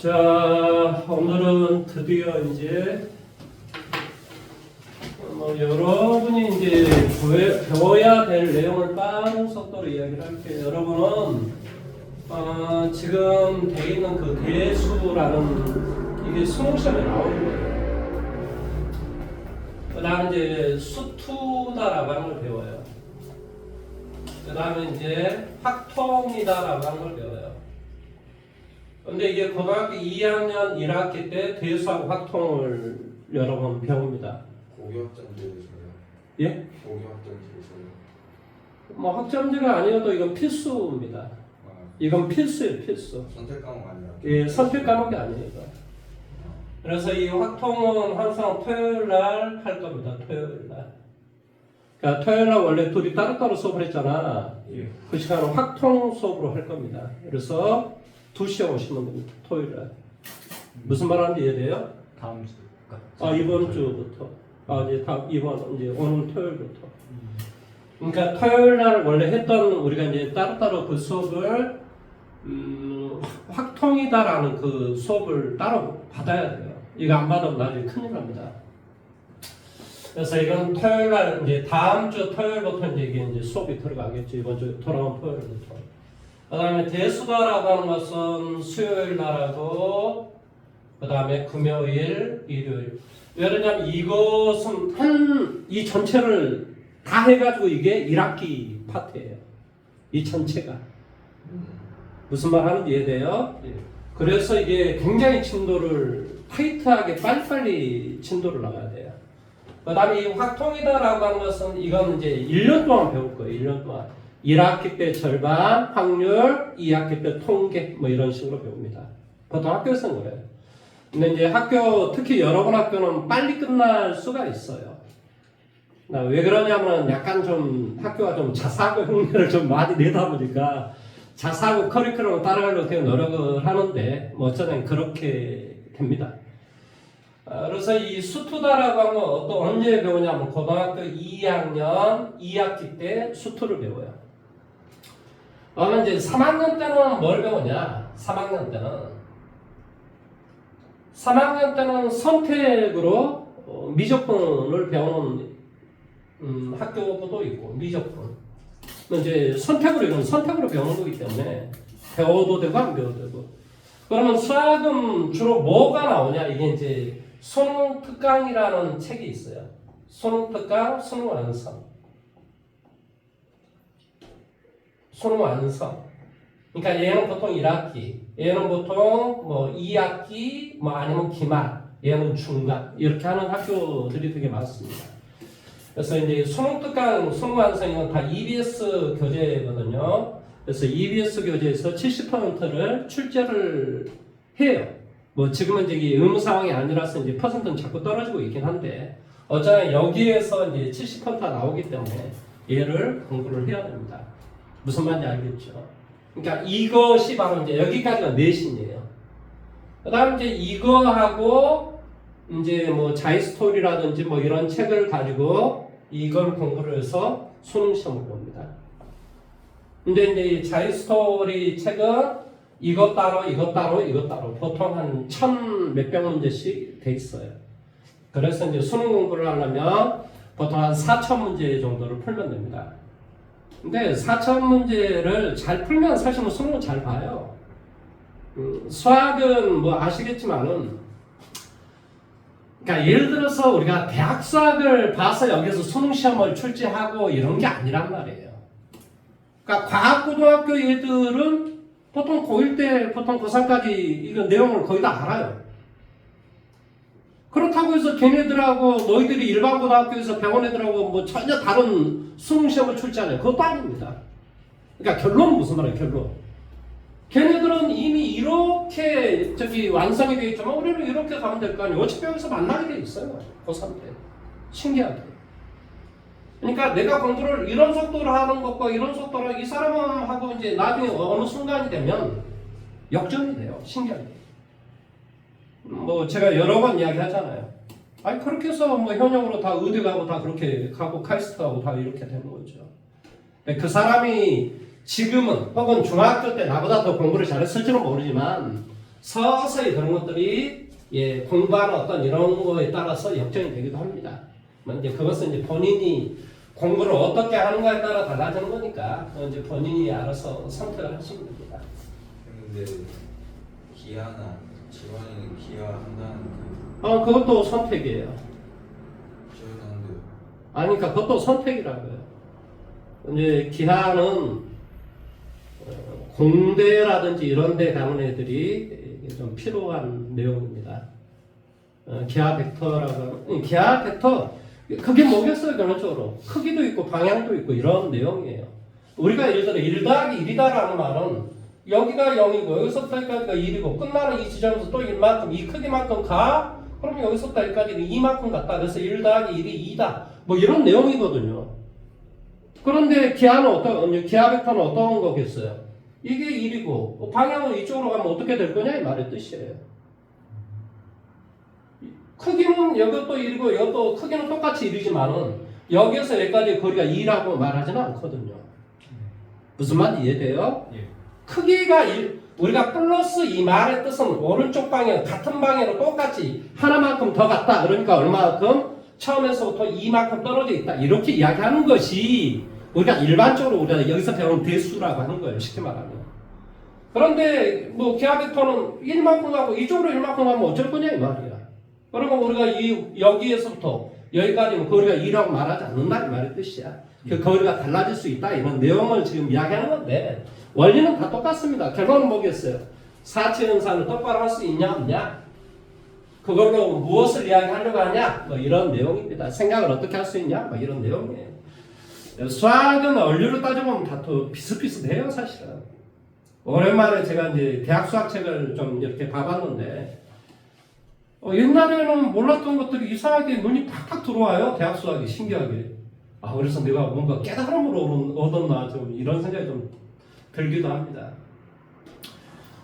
자, 오늘은 드디어 이제 여러분이 이제 배워야 될 내용을 빠른 속도로 이야기를 할게요. 여러분은 지금 돼 있는 그 대수라는 이게 수능시험에 나오는 거예요. 그 다음에 이제 수투다라고 하는 걸 배워요. 그 다음에 이제 확통이다라고 하는 걸 배워요. 근데 이게 고등학교 2학년 1학기 때 대수하고 확통을 여러 번 배웁니다. 고교학점제에서요? 예? 고교학점제에서요? 뭐 학점제가 아니어도 이건 필수입니다. 이건 필수예요, 필수. 선택 과목 아니라? 예, 선택 과목이 아니에요. 그래서 이 확통은 항상 토요일 날 할 겁니다. 토요일 날. 그러니까 토요일 날 원래 둘이 따로따로 수업을 했잖아. 예. 그 시간은 확통 수업으로 할 겁니다. 그래서 2시에 오시면 됩니다. 토요일 날. 무슨 말 하는지 이해돼요? 다음 주. 이번 주부터. 이제 오늘 토요일부터. 그러니까 토요일 날 원래 했던 우리가 이제 따로따로 그 수업을 확통이다라는 그 수업을 따로 받아야 돼요. 이거 안 받으면 나중에 큰일 납니다. 그래서 이건 토요일 날 이제 다음 주 토요일부터 이제 수업이 들어가겠죠. 이번 주 돌아온 토요일부터. 그 다음에 대수다라고 하는 것은 수요일 날하고 그 다음에 금요일, 일요일. 왜냐면 이것은 이 전체를 다 해가지고 이게 1학기 파트예요. 이 전체가. 무슨 말 하는지 이해돼요? 예. 그래서 이게 굉장히 진도를 타이트하게 빨리빨리 진도를 나가야 돼요. 그 다음에 이 확통이다라고 하는 것은 이건 이제 1년 동안 배울 거예요. 1년 동안. 1학기 때 절반, 확률, 2학기 때 통계, 뭐 이런 식으로 배웁니다. 보통 학교에서는 그래요. 근데 이제 특히 여러분 학교는 빨리 끝날 수가 있어요. 왜 그러냐면 약간 좀 학교가 좀 자사고 흉내를 좀 많이 내다 보니까 자사고 커리큘럼을 따라가려고 되게 노력을 하는데 뭐 어쩌면 그렇게 됩니다. 그래서 이 수투다라고 하면 언제 배우냐면 고등학교 2학년 2학기 때 수투를 배워요. 그러면 이제 3학년 때는 뭘 배우냐? 3학년 때는 선택으로 미적분을 배우는 학교도 있고 미적분. 이제 이건 선택으로 배우는 거기 때문에 배워도 되고 안 배워도 되고. 그러면 수학은 주로 뭐가 나오냐? 이게 이제 수능 특강이라는 책이 있어요. 수능 특강, 수능 완성. 수능 완성. 그러니까 얘는 보통 1학기, 얘는 보통 뭐 2학기, 뭐 아니면 기말, 얘는 중간 이렇게 하는 학교들이 되게 많습니다. 그래서 이제 수능 특강, 수능 완성은 다 EBS 교재거든요. 그래서 EBS 교재에서 70%를 출제를 해요. 뭐 지금은 이제 의무 상황이 아니라서 이제 퍼센트는 자꾸 떨어지고 있긴 한데 어차피 여기에서 이제 70%가 나오기 때문에 얘를 공부를 해야 됩니다. 무슨 말인지 알겠죠? 그러니까 이것이 바로 이제 여기까지가 내신이에요. 그 다음 이제 이거하고 이제 뭐 자이스토리라든지 뭐 이런 책을 가지고 이걸 공부를 해서 수능 시험을 봅니다. 근데 이제 자이스토리 책은 이것 따로 보통 한 1000몇백 문제씩 돼 있어요. 그래서 이제 수능 공부를 하려면 보통 한 4000문제 정도를 풀면 됩니다. 근데 4000문제를 잘 풀면 사실은 수능은 잘 봐요. 수학은 뭐 아시겠지만은 그러니까 예를 들어서 우리가 대학 수학을 봐서 여기서 수능 시험을 출제하고 이런 게 아니란 말이에요. 그러니까 과학고등학교 애들은 보통 고1 때 보통 고3까지 이거 내용을 거의 다 알아요. 그렇다고 해서 걔네들하고 너희들이 일반 고등학교에서 배운 애들하고 뭐 전혀 다른 수능 시험을 출제하냐? 그것도 아닙니다. 그러니까 결론은 무슨 말이에요? 결론. 걔네들은 이미 이렇게 완성이 되어 있지만 우리는 이렇게 가면 될 거 아니에요. 어차피 여기서 만나게 돼 있어요. 고3 때. 신기하게. 그러니까 내가 공부를 이런 속도로 하는 것과 이런 속도로 이 사람하고 이제 나중에 어느 순간이 되면 역전이 돼요. 신기하게. 뭐 제가 여러 번 이야기하잖아요. 아니 그렇게 해서 뭐 현역으로 다 의대 가고 다 그렇게 가고 카이스트 가고 다 이렇게 되는 거죠. 그 사람이 지금은 혹은 중학교 때 나보다 더 공부를 잘했을지는 모르지만 서서히 그런 것들이 예, 공부하는 어떤 이런 거에 따라서 역전이 되기도 합니다. 이제 그것은 이제 본인이 공부를 어떻게 하는가에 따라 달라지는 거니까 이제 본인이 알아서 선택을 하시면 됩니다. 근데 기아나 지원이는 기아한다는 그것도 선택이에요. 지원하는데 아니, 그러니까 그것도 선택이라고요. 이제 기하는 공대라든지 이런 데 가는 애들이 좀 필요한 내용입니다. 기하 벡터라고 기하 벡터 그게 뭐겠어요? 결론적으로 크기도 있고 방향도 있고 이런 내용이에요. 우리가 예를 들어 1 더하기 1이다라는 말은 여기가 0이고 여기서부터 여기까지가 1이고 끝나는 이 지점에서 또 1만큼 이 크기만큼 가 그럼 여기서부터 여기까지는 2만큼 갔다 그래서 1 더하기 1이 2다 뭐 이런 내용이거든요. 그런데 기하는 기하 벡터는 어떤 거겠어요? 이게 1이고 방향은 이쪽으로 가면 어떻게 될 거냐 이 말의 뜻이에요. 크기는 여기도 1이고 이것도 크기는 똑같이 1이지만은 여기에서 여기까지 거리가 2라고 말하지는 않거든요. 무슨 말인지 이해돼요? 예. 크기가 우리가 플러스 이 말의 뜻은 오른쪽 방향 같은 방향으로 똑같이 하나만큼 더 갔다 그러니까 얼마만큼 처음에서부터 이만큼 떨어져 있다 이렇게 이야기하는 것이 우리가 일반적으로 우리가 여기서 배우는 대수라고 하는 거예요. 쉽게 말하면. 그런데 뭐 기하 벡터는 1만큼 가고 이쪽으로 1만큼 가면 어쩔 거냐 이 말이야. 그러면 우리가 여기에서부터 여기까지는 거리가 2라고 말하지 않는다 이 말의 뜻이야. 그 거리가 달라질 수 있다 이런 내용을 지금 이야기하는 건데 원리는 다 똑같습니다. 결론은 뭐겠어요? 사치 연산을 똑바로 할 수 있냐 없냐? 그걸로 무엇을 이야기하려고 하냐? 뭐 이런 내용입니다. 생각을 어떻게 할 수 있냐? 뭐 이런 내용이에요. 수학은 원리로 따져보면 다 또 비슷비슷해요 사실은. 오랜만에 제가 이제 대학 수학책을 좀 이렇게 봐봤는데 옛날에는 몰랐던 것들이 이상하게 눈이 팍팍 들어와요. 대학 수학이 신기하게. 그래서 내가 뭔가 깨달음을 얻었나 좀 이런 생각이 좀 들기도 합니다.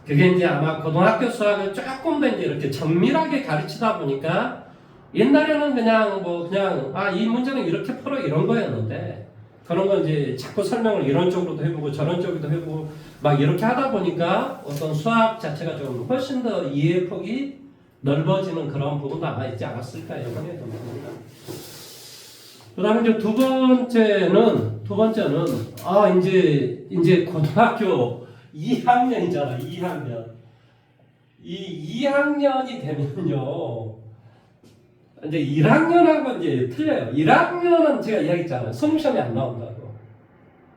그게 이제 아마 고등학교 수학을 조금 더 이제 이렇게 정밀하게 가르치다 보니까 옛날에는 그냥 이 문제는 이렇게 풀어 이런 거였는데 그런 건 이제 자꾸 설명을 이런 쪽으로도 해보고 저런 쪽으로도 해보고 막 이렇게 하다 보니까 어떤 수학 자체가 좀 훨씬 더 이해 폭이 넓어지는 그런 부분도 아마 있지 않았을까 이런 생각이 듭니다. 그 다음에 이제 두 번째는 이제 고등학교 2학년이잖아 2학년 이 2학년이 되면요 이제 1학년하고 이제 틀려요. 1학년은 제가 이야기했잖아요. 수능 시험이 안 나온다고.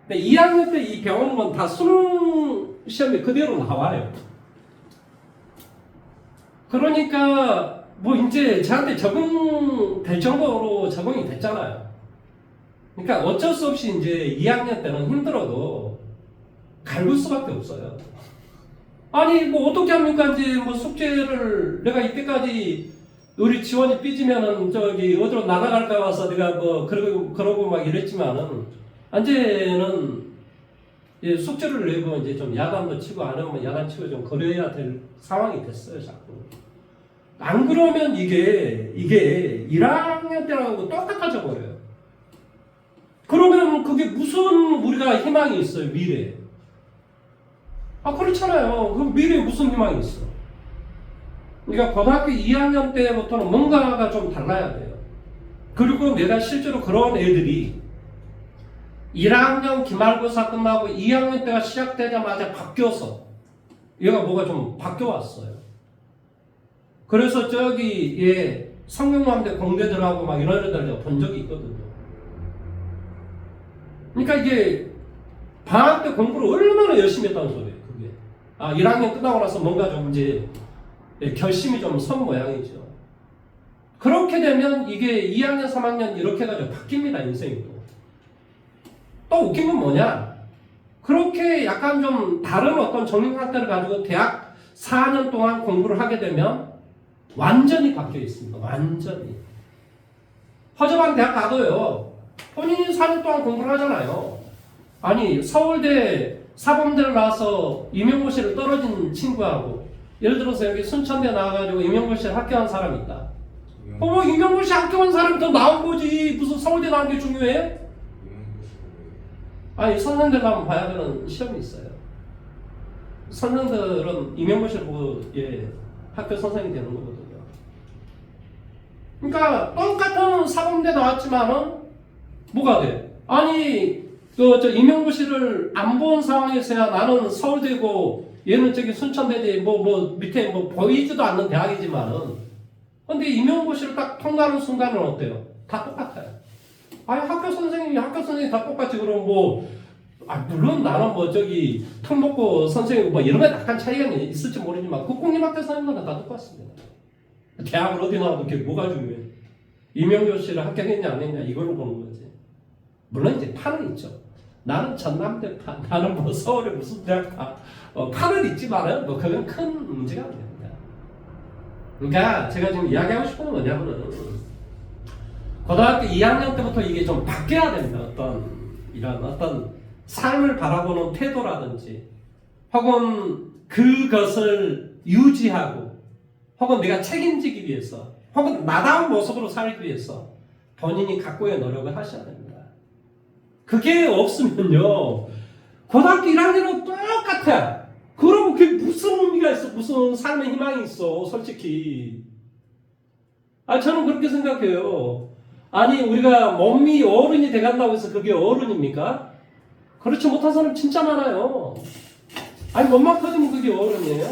근데 2학년 때 이 배우는 건 다 수능 시험이 그대로 나와요. 그러니까 뭐 이제 저한테 적응될 정도로 적응이 됐잖아요. 그러니까 어쩔 수 없이 이제 2학년 때는 힘들어도 갈굴 수밖에 없어요. 아니 뭐 어떻게 합니까? 이제 뭐 숙제를 내가 이때까지 우리 지원이 삐지면은 어디로 날아갈까 봐서 내가 뭐 그러고 막 이랬지만은 이제는 숙제를 내고 이제 좀 야단도 치고 안 하면 야단 치고 좀 그래야 될 상황이 됐어요 자꾸. 안 그러면 이게 1학년 때하고 똑같아져 버려요. 그러면 그게 무슨 우리가 희망이 있어요 미래에? 그렇잖아요. 그럼 미래에 무슨 희망이 있어? 그러니까 고등학교 2학년 때부터는 뭔가가 좀 달라야 돼요. 그리고 내가 실제로 그런 애들이 1학년 기말고사 끝나고 2학년 때가 시작되자마자 바뀌어서 얘가 뭐가 좀 바뀌어왔어요. 그래서 성균관대 공대들하고 막 이런 애들 제가 본 적이 있거든요. 그러니까 이게 방학 때 공부를 얼마나 열심히 했다는 소리예요. 그게 1학년 끝나고 나서 뭔가 좀 이제 결심이 좀 선 모양이죠. 그렇게 되면 이게 2학년, 3학년 이렇게 해가지고 바뀝니다, 인생이 또 웃긴 건 뭐냐? 그렇게 약간 좀 다른 어떤 정신 상태를 가지고 대학 4년 동안 공부를 하게 되면 완전히 바뀌어 있습니다. 완전히. 허접한 대학 가도요, 본인이 4년 동안 공부를 하잖아요. 아니, 서울대 사범대를 나와서 임용고시를 떨어진 친구하고 예를 들어서 여기 순천대 나와가지고 임용고시를 합격한 사람이 있다. 임용고시 합격한 사람이 더 나은 거지. 무슨 서울대 나온 게 중요해? 아니, 선생들 가면 봐야 되는 시험이 있어요. 선생들은 임용고시를 보고 학교 선생님이 되는 거거든요. 그러니까 똑같은 사범대 나왔지만은 뭐가 돼? 아니 저 임용고시를 안 본 상황에서야 나는 서울대고 얘는 저기 순천대지 뭐 밑에 뭐 보이지도 않는 대학이지만은 근데 임용고시를 딱 통과하는 순간은 어때요? 다 똑같아요. 아니 학교 선생님이 다 똑같지 그럼 물론 나는 뭐 저기 특목고 선생님 뭐 이런 게 약간 차이가 있을지 모르지만 국공립학교 선생님들은 다 똑같습니다. 대학을 어디 나와도 그게 뭐가 중요해? 임용고시를 합격했냐 안 했냐 이걸로 보는 거지. 물론 이제 판은 있죠. 나는 전남대 판, 나는 뭐 서울의 무슨 대학 판, 판은 있지만은 뭐 그건 큰 문제가 아닙니다. 그러니까 제가 지금 이야기하고 싶은 건 뭐냐면은 고등학교 2학년 때부터 이게 좀 바뀌어야 됩니다. 어떤 삶을 바라보는 태도라든지 혹은 그것을 유지하고 혹은 내가 책임지기 위해서 혹은 나다운 모습으로 살기 위해서 본인이 각고의 노력을 하셔야 됩니다. 그게 없으면요 고등학교 1학년은 똑같아. 그러면 그게 무슨 의미가 있어? 무슨 삶의 희망이 있어? 솔직히 저는 그렇게 생각해요. 아니 우리가 몸이 어른이 돼간다고 해서 그게 어른입니까? 그렇지 못한 사람 진짜 많아요. 아니 몸만 커지면 그게 어른이에요?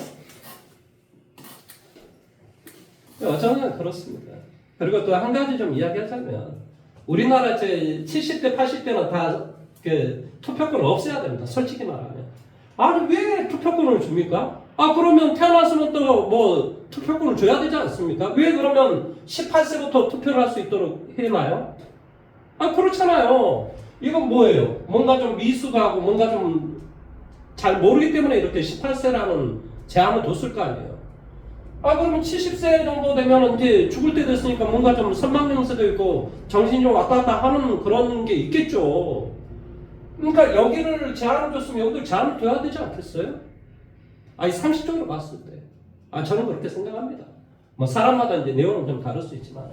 저는 그렇습니다. 그리고 또 한 가지 좀 이야기하자면 우리나라 70대 80대는 다 투표권 없애야 됩니다. 솔직히 말하면. 아니 왜 투표권을 줍니까? 그러면 태어났으면 또 뭐 투표권을 줘야 되지 않습니까? 왜 그러면 18세부터 투표를 할 수 있도록 해놔요? 그렇잖아요. 이건 뭐예요? 뭔가 좀 미숙하고 뭔가 좀 잘 모르기 때문에 이렇게 18세라는 제한을 뒀을 거 아니에요. 그러면 70세 정도 되면 이제 죽을 때 됐으니까 뭔가 좀 선망명세도 있고 정신이 좀 왔다 갔다 하는 그런 게 있겠죠. 그러니까 여기를 제한을 줬으면 여기를 제한을 둬야 되지 않겠어요? 상식적으로 봤을 때. 저는 그렇게 생각합니다. 뭐 사람마다 이제 내용은 좀 다를 수 있지만.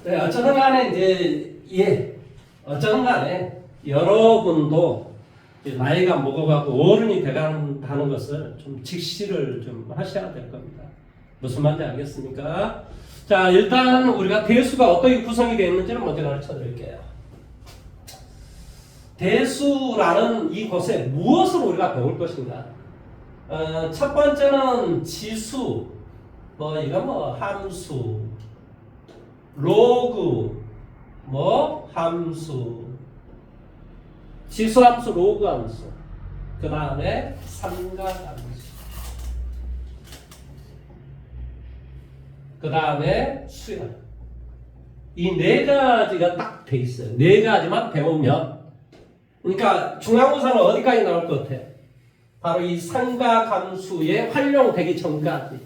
네, 어쩌든 간에 어쩌든 간에 여러분도 나이가 먹어가고 어른이 돼간다는 것을 좀 직시를 좀 하셔야 될 겁니다. 무슨 말인지 알겠습니까? 자, 일단 우리가 대수가 어떻게 구성이 되어 있는지를 먼저 가르쳐 드릴게요. 대수라는 이곳에 무엇을 우리가 배울 것인가? 첫 번째는 지수, 함수, 로그, 함수, 지수함수, 로그함수, 그 다음에 삼각함수, 그 다음에 수열. 이 네 가지가 딱 돼 있어요. 네 가지만 배우면, 그러니까 중앙고사는 어디까지 나올 것 같아? 바로 이 삼각함수에 활용되기 전까지.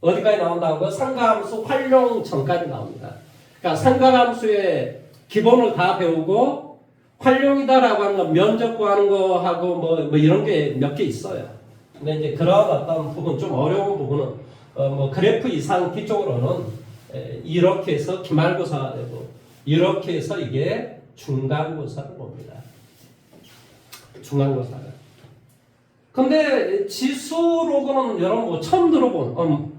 어디까지 나온다고요? 삼각함수 활용 전까지 나옵니다. 그러니까 삼각함수의 기본을 다 배우고 활용이다라고 하는 건 면접 구하는 거 하고 뭐 이런 게 몇 개 있어요. 근데 이제 그런 어떤 부분 좀 어려운 부분은 그래프 이상 뒤쪽으로는 이렇게 해서 기말고사가 되고 이렇게 해서 이게 중간고사를 봅니다. 중간고사를. 근데 지수 로그는 여러분 처음 들어본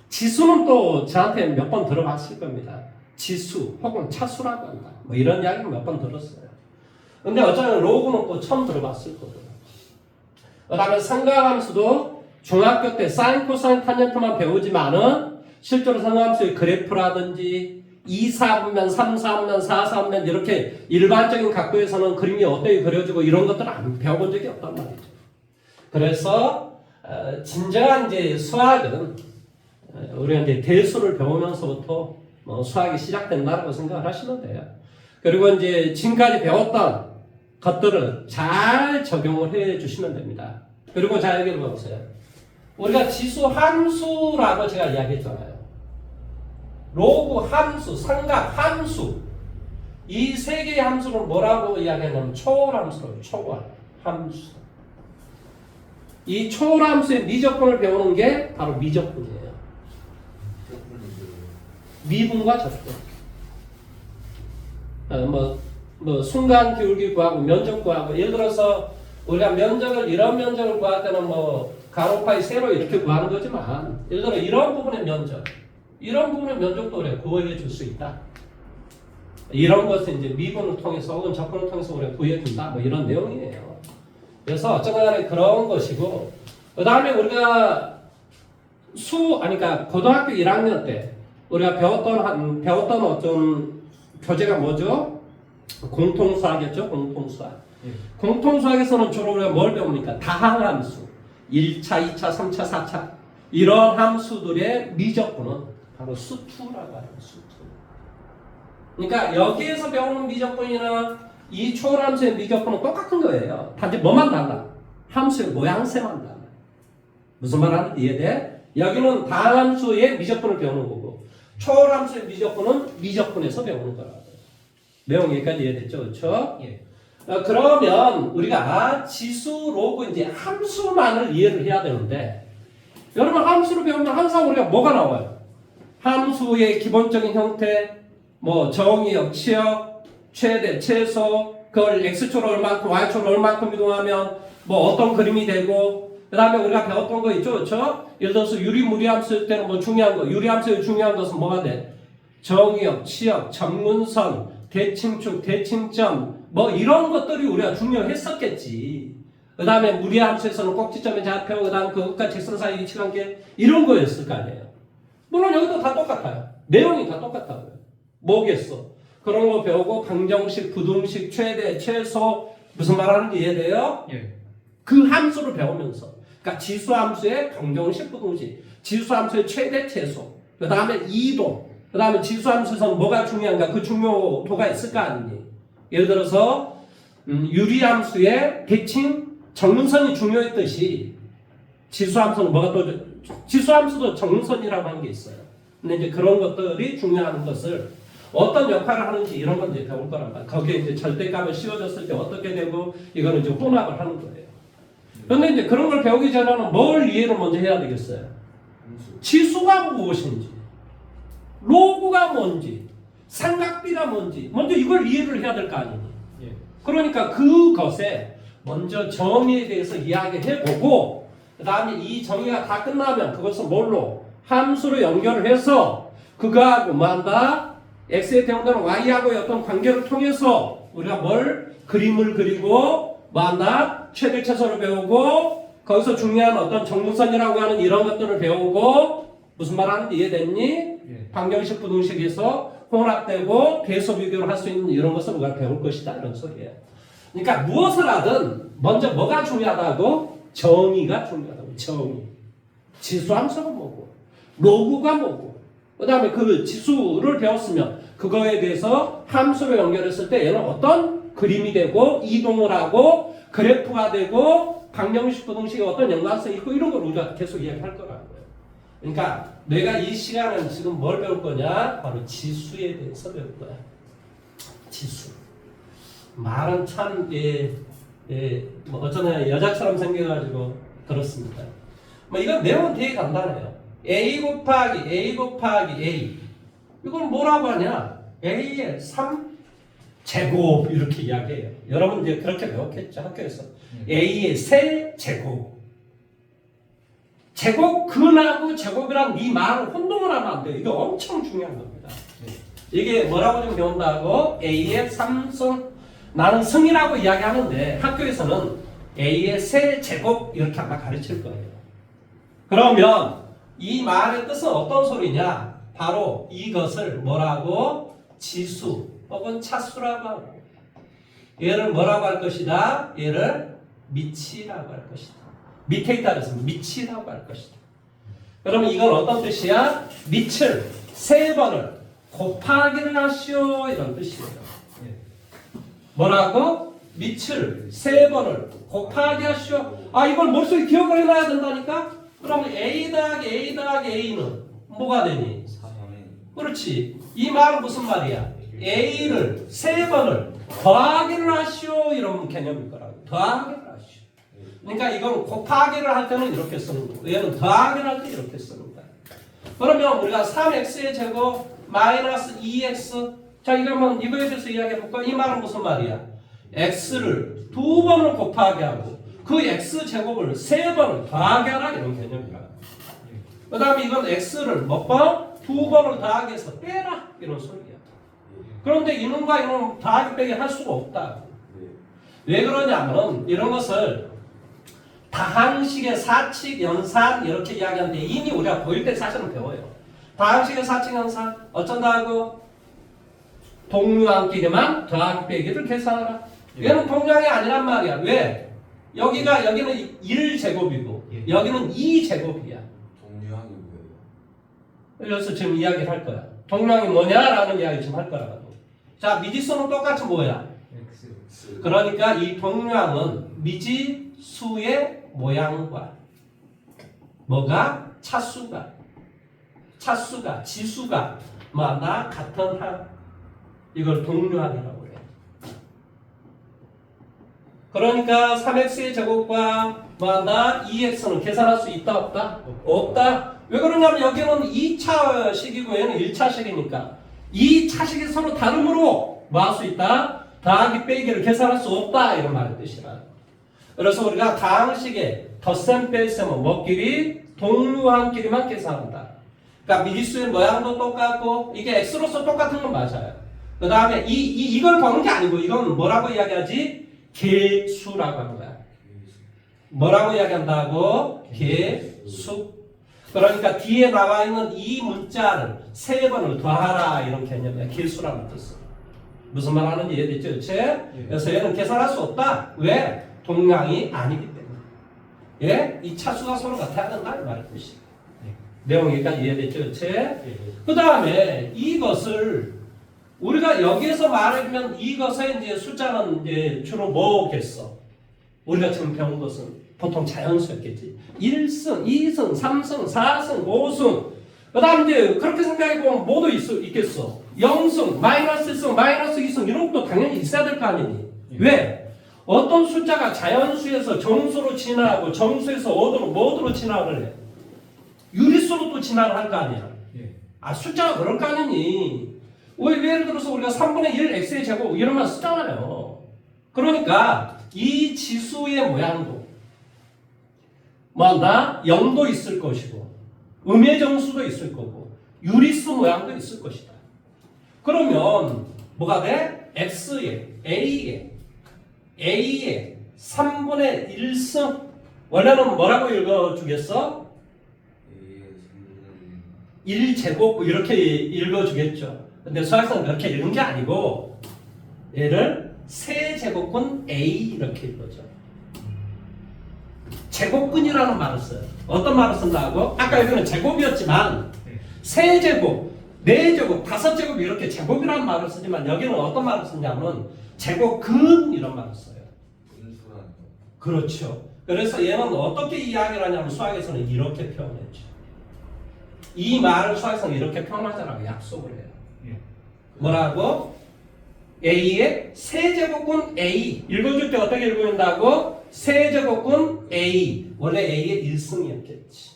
지수는 또 저한테 몇 번 들어봤을 겁니다. 지수 혹은 차수라고 한다. 이런 이야기는 몇 번 들었어요. 근데 어쩌면 로그는 또 처음 들어봤을 거거든요. 그 다음에 삼각함수도 중학교 때 사인, 코사인, 탄젠트만 배우지만은 실제로 삼각함수의 그래프라든지 2사분면, 3사분면, 4사분면 이렇게 일반적인 각도에서는 그림이 어떻게 그려지고 이런 것들은 안 배워본 적이 없단 말이죠. 그래서 진정한 이제 수학은 우리가 이제 대수를 배우면서부터 수학이 시작된다고 생각을 하시면 돼요. 그리고 이제 지금까지 배웠던 것들을 잘 적용을 해 주시면 됩니다. 그리고 잘 얘기해 보세요. 우리가 지수 함수라고 제가 이야기했잖아요. 로그 함수, 삼각 함수. 이 세 개의 함수를 뭐라고 이야기하냐면 초월함수로 초월 함수. 이 초월함수의 미적분을 배우는 게 바로 미적분이에요. 미분과 적분. 순간 기울기 구하고 면적 구하고 예를 들어서 우리가 면적을 이런 면적을 구할 때는 뭐 가로파이 세로 이렇게 구하는 거지만 예를 들어 이런 부분의 면적도 우리가 구해 줄 수 있다. 이런 것은 이제 미분을 통해서 혹은 적분을 통해서 우리가 구해준다. 뭐 이런 내용이에요. 그래서 어쨌든 간에 그런 것이고 그 다음에 우리가 그러니까 고등학교 1학년 때 우리가 배웠던 어떤 교재가 뭐죠? 공통수학이었죠. 공통수학. 공통수학에서는 주로 우리가 뭘 배웁니까? 다항함수. 1차, 2차, 3차, 4차 이런 함수들의 미적분은 바로 수투라고 하는 수투. 그러니까 여기에서 배우는 미적분이나 이 초월함수의 미적분은 똑같은 거예요. 단지 뭐만 달라? 함수의 모양새만 달라. 무슨 말 하는지 이해돼? 여기는 다항함수의 미적분을 배우는 거고 초월함수의 미적분은 미적분에서 배우는 거라고. 내용 여기까지 이해됐죠? 그렇죠? 예. 그러면 우리가 지수, 로그 이제 함수만을 이해를 해야 되는데 여러분 함수를 배우면 항상 우리가 뭐가 나와요? 함수의 기본적인 형태, 뭐 정의역, 치역, 최대, 최소, 그걸 x축으로 얼만큼, y축으로 얼만큼 이동하면 뭐 어떤 그림이 되고 그 다음에 우리가 배웠던 거 있죠, 그렇죠? 예를 들어서 유리무리함수일 때는 뭐 중요한 거, 유리함수의 중요한 것은 뭐가 돼? 정의역, 치역, 점문선, 대칭축, 대칭점 뭐 이런 것들이 우리가 중요했었겠지. 그 다음에 무리함수에서는 꼭지점의 좌표, 그 다음 그것과 직선 사이 위치관계 이런 거였을 거 아니에요. 물론 여기도 다 똑같아요. 내용이 다 똑같다고요. 뭐겠어? 그런 거 배우고 방정식, 부등식, 최대, 최소 무슨 말 하는지 이해돼요? 예. 그 함수를 배우면서 그러니까 지수함수의 방정식, 부등식, 지수함수의 최대, 최소 그 다음에 이동 그 다음에 지수함수에서는 뭐가 중요한가 그 중요도가 있을 거 아니니. 예를 들어서 유리함수의 대칭, 정문선이 중요했듯이 지수함수는 뭐가 또 지수함수도 정문선이라고 하는 게 있어요. 근데 이제 그런 것들이 중요한 것을 어떤 역할을 하는지 이런 건 이제 배울 거란 말이에요. 거기에 이제 절대값을 씌워줬을 때 어떻게 되고 이거는 이제 혼합을 하는 거예요. 그런데 이제 그런 걸 배우기 전에는 뭘 이해를 먼저 해야 되겠어요? 지수가 무엇인지, 로그가 뭔지, 삼각비가 뭔지 먼저 이걸 이해를 해야 될 거 아니니. 그러니까 그것에 먼저 정의에 대해서 이야기해보고 그 다음에 이 정의가 다 끝나면 그것을 뭘로? 함수로 연결을 해서 그거하고 뭐한다? x의 대응되는 y하고의 어떤 관계를 통해서 우리가 뭘? 그림을 그리고 뭐한다? 최대 최소를 배우고 거기서 중요한 어떤 정문선이라고 하는 이런 것들을 배우고 무슨 말 하는지 이해됐니? 예. 방정식 부등식에서 혼합되고 대소 비교를 할 수 있는 이런 것을 우리가 배울 것이다 이런 소리예요. 그러니까 무엇을 하든 먼저 뭐가 중요하다고? 정의가 중요하다고. 정의. 지수함수가 뭐고 로그가 뭐고 그 다음에 그 지수를 배웠으면 그거에 대해서 함수로 연결했을 때 얘는 어떤 그림이 되고 이동을 하고 그래프가 되고 방정식 부등식에 어떤 연관성이 있고 이런 걸 우리가 계속 이야기할 거라고요. 그러니까 내가 이 시간은 지금 뭘 배울 거냐? 바로 지수에 대해서 배울 거야. 지수. 말은 참 뭐 어쩌나 여자처럼 생겨가지고 그렇습니다. 뭐 이건 내용은 되게 간단해요. A 곱하기 A 곱하기 A 이걸 뭐라고 하냐? A의 3제곱 이렇게 이야기해요. 여러분 이제 그렇게 배웠겠죠 학교에서. A의 세제곱 제곱 근하고 제곱이랑 이 말을 혼동을 하면 안 돼요. 이게 엄청 중요한 겁니다. 이게 뭐라고 좀 배운다고? A의 3승 나는 승이라고 이야기하는데 학교에서는 A의 세제곱 이렇게 아마 가르칠 거예요. 그러면 이 말의 뜻은 어떤 소리냐? 바로 이것을 뭐라고? 지수 혹은 차수라고 하고 얘를 뭐라고 할 것이다? 얘를 미치라고 할 것이다. 밑에 있다 그래서 미치라고 할 것이다. 그러면 이건 어떤 뜻이야? 밑을 세 번을 곱하기를 하시오 이런 뜻이에요. 뭐라고? 밑을 세 번을 곱하기 하시오. 아 이걸 머릿속에 기억을 해놔야 된다니까? 그러면 A 더하기 A 더하기 A는 뭐가 되니? 3원에 그렇지. 이 말은 무슨 말이야? A를 세 번을 더하기를 하시오 이런 개념일 거라고. 더하기를 하시오. 그러니까 이건 곱하기를 할 때는 이렇게 쓰는 거고 얘는 더하기를 할 때 이렇게 쓰는 거야. 그러면 우리가 3x의 제곱 마이너스 2x 자 이거 한번 이거에 대해서 이야기해볼까? 이 말은 무슨 말이야? x를 2번을 곱하게 하고 그 x 제곱을 3번을 더하게 하라 이런 개념이야. 그 다음에 이건 x를 몇 번? 2번을 더하기 해서 빼라 이런 소리야. 그런데 이놈과 이놈 더하기 빼기 할 수가 없다. 왜 그러냐면 이런 것을 다항식의 사칙, 연산 이렇게 이야기하는데 이미 우리가 보일 때 사실은 배워요. 다항식의 사칙, 연산 어쩐다고? 동류항끼리만 더하기 빼기를 계산하라. 얘는 동류항이 아니란 말이야. 왜? 여기는 1제곱이고 여기는 2제곱이야. 동류항이 뭐예요? 그래서 지금 이야기를 할 거야. 동류항이 뭐냐라는 이야기 지금 할 거라고. 자, 미지수는 똑같이 뭐야? X. 그러니까 이 동류항은 미지수의 모양과 뭐가? 차수가 지수가 뭐나 같은 항 이걸 동류항이라고 해요. 그러니까 3x의 제곱과 뭐나 2x는 계산할 수 있다 없다? 없다. 왜 그러냐면 여기는 2차식이고 얘는 1차식이니까 2차식이 서로 다름으로 뭐 할 수 있다? 더하기 빼기를 계산할 수 없다 이런 말의 뜻이라. 그래서 우리가 다항식의 덧셈 뺄셈은 뭐끼리? 동류항끼리만 계산한다. 그러니까 미지수의 모양도 똑같고 이게 x로서 똑같은 건 맞아요. 그 다음에 이걸 보는 게 아니고 이건 뭐라고 이야기하지? 개수라고 하는 거야. 뭐라고 이야기한다고? 개수. 그러니까 뒤에 나와 있는 이 문자를 3번을 더하라 이런 개념이야. 개수라는 뜻은. 무슨 말 하는지 이해됐죠? 그치? 그래서 얘는 계산할 수 없다. 왜? 동량이 아니기 때문에. 예? 이 차수가 서로 같아야 된다 이 말의 뜻이. 내용 여기까지 이해됐죠? 그치? 그 다음에 이것을 우리가 여기에서 말하면 이것의 이제 숫자는 이제 주로 뭐겠어? 우리가 지금 배운 것은 보통 자연수였겠지. 1승, 2승, 3승, 4승, 5승. 그 다음 이제 그렇게 생각해보면 뭐도 있겠어? 0승, 마이너스 1승, 마이너스 2승 이런 것도 당연히 있어야 될 거 아니니? 왜? 어떤 숫자가 자연수에서 정수로 진화하고 정수에서 모드로 진화를 해? 유리수로 또 진화를 할 거 아니야? 아 숫자가 그럴 거 아니니? 왜 예를 들어서 우리가 3분의 1 x의 제곱 이런 말 쓰잖아요. 그러니까 이 지수의 모양도 뭐한다? 0도 있을 것이고 음의 정수도 있을 거고 유리수 모양도 있을 것이다. 그러면 뭐가 돼? x에 a에 3분의 1승 원래는 뭐라고 읽어주겠어? 1제곱 이렇게 읽어주겠죠. 근데 수학에서는 그렇게 읽은 게 아니고 얘를 세제곱근 A 이렇게 읽어줘. 제곱근이라는 말을 써요. 어떤 말을 쓴다고? 아까 여기는 제곱이었지만 세제곱, 네제곱, 5제곱 이렇게 제곱이라는 말을 쓰지만 여기는 어떤 말을 쓰냐면 제곱근 이런 말을 써요. 분수라는 거. 그렇죠. 그래서 얘는 어떻게 이야기를 하냐면 수학에서는 이렇게 표현했죠. 이 말을 수학에서는 이렇게 표현하자라고 약속을 해요. 뭐라고? A의 세제곱근 A 읽어줄 때 어떻게 읽어준다고? 세제곱근 A 원래 A의 1승이었겠지.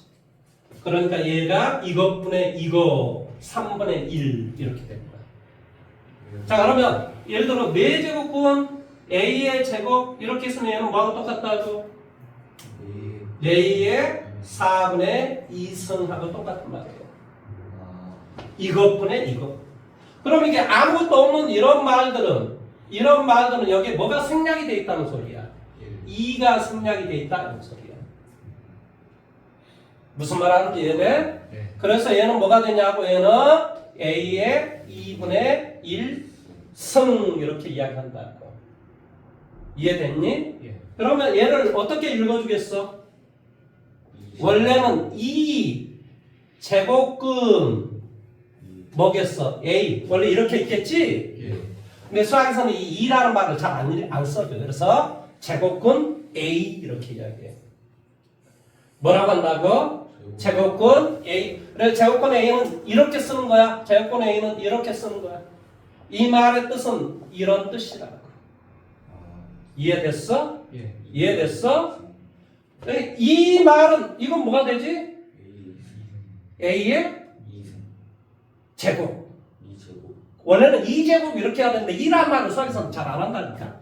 그러니까 얘가 이것분의 이거 3분의 1 이렇게 된 거야. 자 그러면 예를 들어 4제곱근 A의 제곱 이렇게 있으면 얘는 뭐하고 똑같다고? A의 4분의 2승하고 똑같은 말이에요. 이것분의 이것. 그럼 이게 아무것도 없는 이런 말들은 여기에 뭐가 생략이 돼 있다는 소리야. 2가 생략이 돼 있다는 소리야. 무슨 말 하는지 이해돼? 네. 그래서 얘는 뭐가 되냐고 얘는 A의 2분의 1승 이렇게 이야기한다고. 이해됐니? 예. 그러면 얘를 어떻게 읽어주겠어? 원래는 2 제곱근 뭐겠어? A 원래 이렇게 있겠지? 근데 수학에서는 이 2라는 말을 잘 안 써줘. 그래서 제곱근 A 이렇게 이야기해. 뭐라고 한다고? 제곱근 A. 그래서 제곱근 A는 이렇게 쓰는 거야. 제곱근 A는 이렇게 쓰는 거야. 이 말의 뜻은 이런 뜻이라고. 이해됐어? 예. 이해됐어? 이 말은 이건 뭐가 되지? A의 제곱. 2제곱. 원래는 2제곱 이렇게 해야 되는데 2라는 말을 수학에서는 잘 안 한다니까.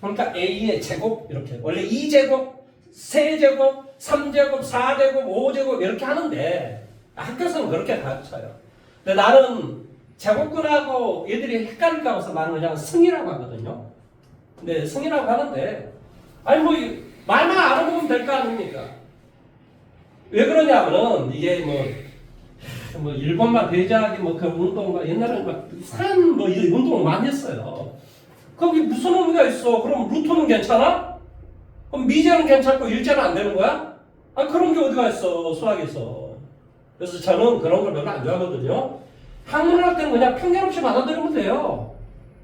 그러니까 A의 제곱 이렇게 원래 2제곱, 3제곱, 3제곱, 4제곱, 5제곱 이렇게 하는데 학교에서는 그렇게 가르쳐요. 근데 나는 제곱근하고 얘들이 헷갈릴까 봐서 나는 그냥 승이라고 하거든요. 근데 승이라고 하는데 아니 뭐 말만 알아보면 될 거 아닙니까? 왜 그러냐면은 이게 뭐 일본만 대자하기 뭐 그 운동가 옛날에는 막 이상한 뭐 이 운동을 많이 했어요. 거기 무슨 의미가 있어? 그럼 루트는 괜찮아? 그럼 미제는 괜찮고 일제는 안 되는 거야? 아 그런 게 어디가 있어 수학에서. 그래서 저는 그런 걸 별로 안 좋아하거든요. 학문할 때는 그냥 편견 없이 받아들이면 돼요.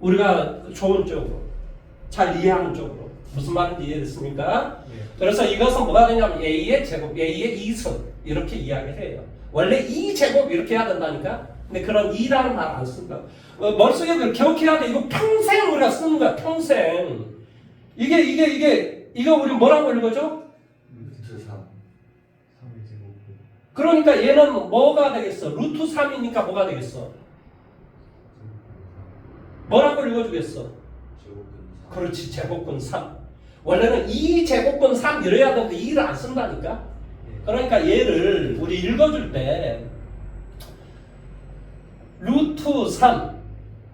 우리가 좋은 쪽으로 잘 이해하는 쪽으로. 무슨 말인지 이해됐습니까? 그래서 이것은 뭐가 되냐면 A의 제곱, A의 2승 이렇게 이야기를 해요. 원래 2제곱 이렇게 해야 된다니까? 근데 그런 2라는 말 안 쓴다. 머릿속에 기억해야 돼. 이거 평생 우리가 쓰는 거야. 평생. 이거 우리 뭐라고 읽어줘? 루트 3. 그러니까 얘는 뭐가 되겠어? 루트 3이니까 뭐가 되겠어? 뭐라고 읽어주겠어? 제곱근 3. 그렇지. 제곱근 3. 원래는 2제곱근 3 이래야 되는데 2를 안 쓴다니까? 그러니까 얘를 우리 읽어줄 때 루트 3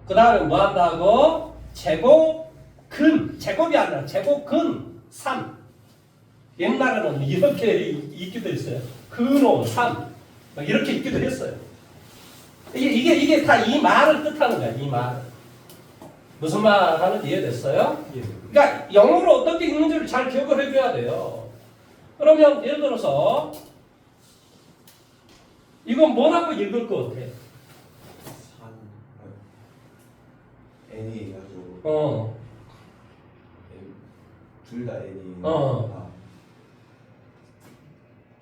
그 다음에 뭐 한다고? 제곱근 제곱이 아니라 제곱근 3 옛날에는 이렇게 읽기도 했어요. 근호 3 막 이렇게 읽기도 했어요. 이게 다 이 말을 뜻하는 거야. 이 말. 무슨 말 하는지 이해됐어요? 그러니까 영어로 어떻게 읽는지를 잘 기억을 해줘야 돼요. 그러면 예를 들어서 이건 뭐라고 읽을 것 같아? 3. n이 가지고 둘 다 n이.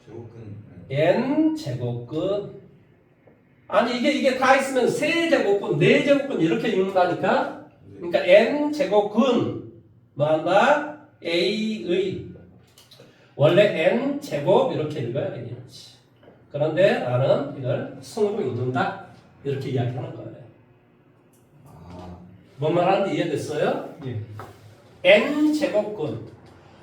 제곱근. n 제곱근 아니 이게 다 있으면 세제곱근, 네제곱근 이렇게 읽는다니까. 그러니까 n 제곱근 뭐한다? a의 원래 n 제곱 이렇게 읽어야 되겠지. 그런데 나는 이걸 승으로 읽는다 이렇게 이야기하는 거예요. 뭔 말하는지 이해됐어요? 예. n 제곱근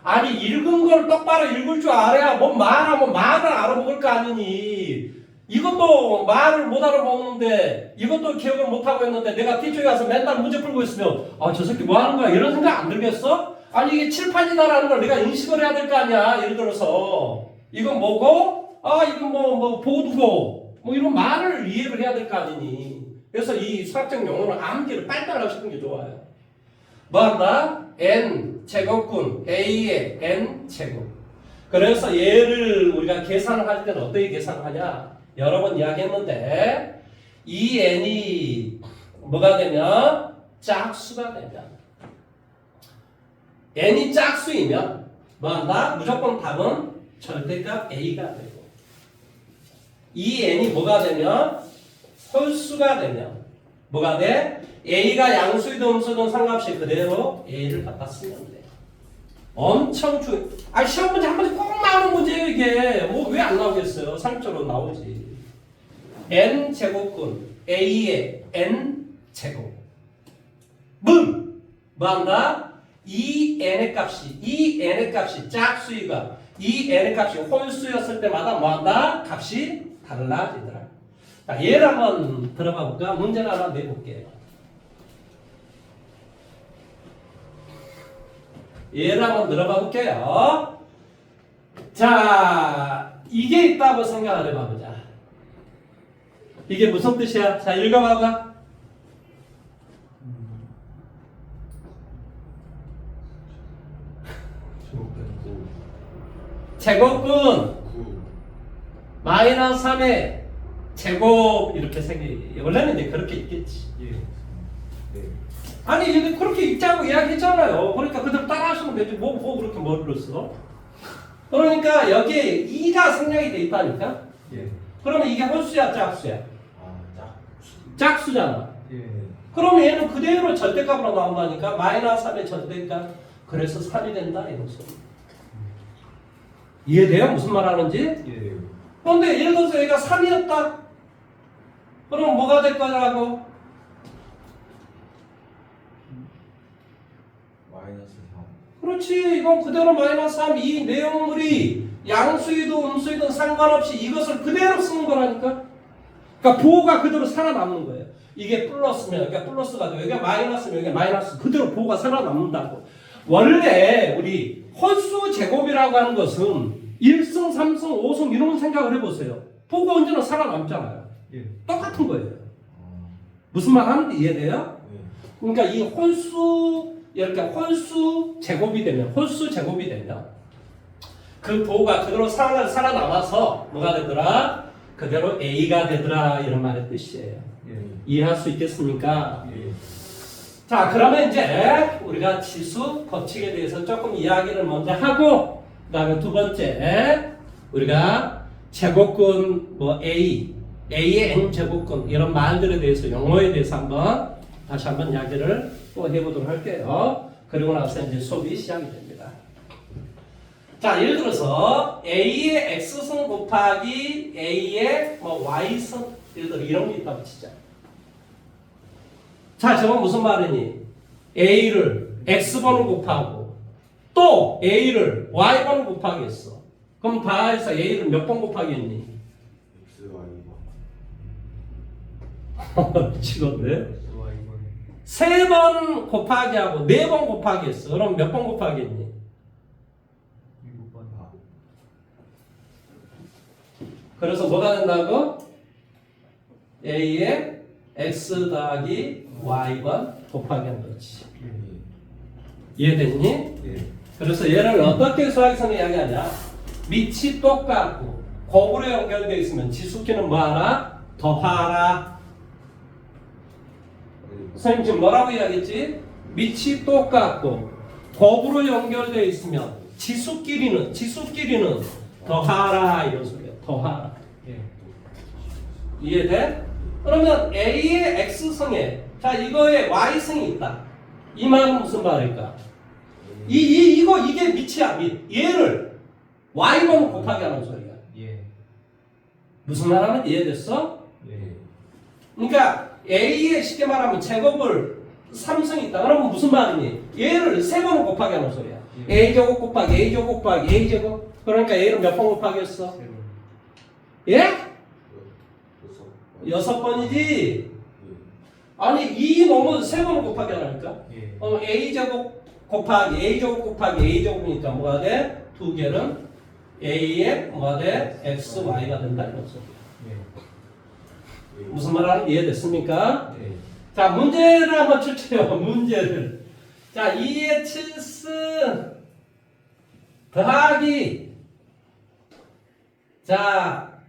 아니 읽은 걸 똑바로 읽을 줄 알아야 뭐 말하면 말을 알아먹을 거 아니니. 이것도 말을 못 알아먹는데 이것도 기억을 못하고 있는데 내가 뒤쪽에 가서 맨날 문제 풀고 있으면 아 저 새끼 뭐 하는 거야 이런 생각 안 들겠어? 아니 이게 칠판이다라는 걸 내가 인식을 해야 될 거 아니야. 예를 들어서 이건 뭐고? 아 이건 뭐 보드고 뭐 이런 말을 이해를 해야 될 거 아니니. 그래서 이 수학적 용어는 암기를 빨리빨리 하시는 게 좋아요. 뭐 한다? n 제곱근 a의 n 제곱. 그래서 얘를 우리가 계산을 할 때는 어떻게 계산을 하냐? 여러 번 이야기했는데 이 n이 뭐가 되면 짝수가 되면 n이 짝수이면 뭐 한다? 무조건 답은 절대값 a가 되고 이 n이 뭐가 되면 홀수가 되면 뭐가 돼? a가 양수이든 음수든 상관없이 그대로 a를 갖다 쓰면 돼. 엄청 시험 문제 한 번씩 꼭 나오는 문제예요 이게. 뭐 왜 안 나오겠어요? 상식적으로 나오지. n 제곱근 a의 n 제곱 문 뭐한다? 이 n의 값이 짝수이가 이 n의 값이 홀수였을 때마다 뭐한다? 값이 달라지더라. 자, 얘를 한번 들어봐 볼까? 문제를 하나 내볼게요. 얘를 한번 들어봐 볼게요. 자, 이게 있다고 생각을 해봐 보자. 이게 무슨 뜻이야? 자, 읽어봐봐. 제곱근 9. 마이너스 3의 제곱 이렇게 생기. 원래는 이제 그렇게 있겠지. 예. 네. 아니 이게 그렇게 읽자고 이야기했잖아요. 그러니까 그대로 따라하시면 되지. 뭐 그렇게 머리를 써? 그러니까 여기에 2가 생략이 돼 있다니까. 예. 그러면 이게 홀수야 짝수야? 짝수잖아. 예. 그러면 얘는 그대로 절대값으로 나온다니까. 마이너스 3의 절대값. 그래서 3이 된다 이런 소리. 이해돼요? 무슨 말 하는지? 예. 그런데 예를 들어서 얘가 3이었다. 그럼 뭐가 될 거라고? 마이너스 그렇지. 이건 그대로 마이너스 3. 이 내용물이 양수이든 음수이든 상관없이 이것을 그대로 쓰는 거라니까. 그러니까 보호가 그대로 살아남는 거예요. 이게 플러스면 여기가 플러스가 되고 여기가 마이너스면 여기가 마이너스. 그대로 보호가 살아남는다고. 원래 우리 홀수 제곱이라고 하는 것은 1승, 3승, 5승 이런 생각을 해보세요. 보호가 언제나 살아남잖아요. 예. 똑같은 거예요. 무슨 말 하는지 이해돼요? 예. 그러니까 이 홀수 이렇게 홀수 제곱이 되면 그 보호가 그대로 살아남아서 뭐가 되더라? 그대로 A가 되더라 이런 말의 뜻이에요. 예. 이해할 수 있겠습니까? 예. 자, 그러면 이제 우리가 지수 법칙에 대해서 조금 이야기를 먼저 하고 그다음에 두 번째 우리가 제곱근 뭐 A의 n 제곱근 이런 말들에 대해서 용어에 대해서 다시 한번 이야기를 또 해보도록 할게요. 그리고 나서 이제 수업이 시작이 됩니다. 자, 예를 들어서 A의 X승 곱하기 A의 뭐 Y승 예를 들어 이런 게 있다고 치자. 자, 저건 무슨 말이니? A를 X번호 곱하고 또 A를 Y번호 곱하기 했어. 그럼 다 해서 A를 몇 번 곱하기 했니? X, Y. 미치겠네. 3번 곱하기 하고 4번 곱하기 했어. 그럼 몇 번 곱하기 했니? 7번 다. 그래서 뭐가 된다고? A에 X 더하기 Y번 곱하기 한 거지. 이해됐니? 예. 그래서 얘를 어떻게 수학에서는 이야기하냐? 밑이 똑같고 곱으로 연결되어 있으면 지수끼는 뭐하라? 더하라. 선생님 지금 뭐라고 이야기했지? 밑이 똑같고 곱으로 연결되어 있으면 지수끼리는 더하라 이런 소리야. 더하라. 예. 이해돼? 그러면 A의 X승에 자 이거에 Y승이 있다. 이 말은 무슨 말일까? 이게 밑이야. 밑. 얘를 Y번 곱하기 하는 소리야. 예. 무슨 말 하면 이해됐어? 예. 그러니까 A에 쉽게 말하면 제곱을 3승 있다. 그러면 무슨 말이니? 얘를 3번 곱하기 하는 소리야. A제곱 곱하기 A제곱 곱하기 A제곱. 그러니까 A를 몇 번 곱하기 했어? 예? 6번이지? 아니 2 넘어도 3번 곱하기 하라니까? 예. A제곱 곱하기 A제곱 곱하기 A제곱이니까 뭐가 돼? 두 개는 A에 뭐가 돼? X, Y가 된다 이런 소리야. 예. 무슨 말 하는지 이해됐습니까? 예. 자, 문제를 한번 출제해요. 문제를. 자, 2의 7승 더하기 자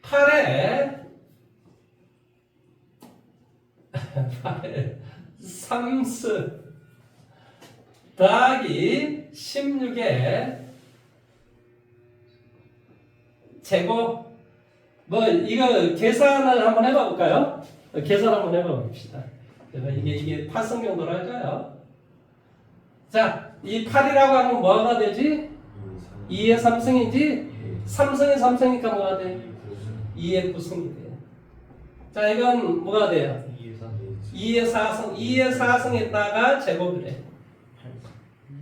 8의 3승 더하기 16의 제곱 뭐 이거 계산을 한번 해봐 볼까요? 계산 한번 해봐 봅시다. 이게 8승 정도로 할까요? 자, 이 8이라고 하는 건 뭐가 되지? 2의 3승이지? 3승의 3승이니까 뭐가 돼? 2의 9승이 돼. 자, 이건 뭐가 돼요? 2의 4승. 2의 4승에다가 제곱이래.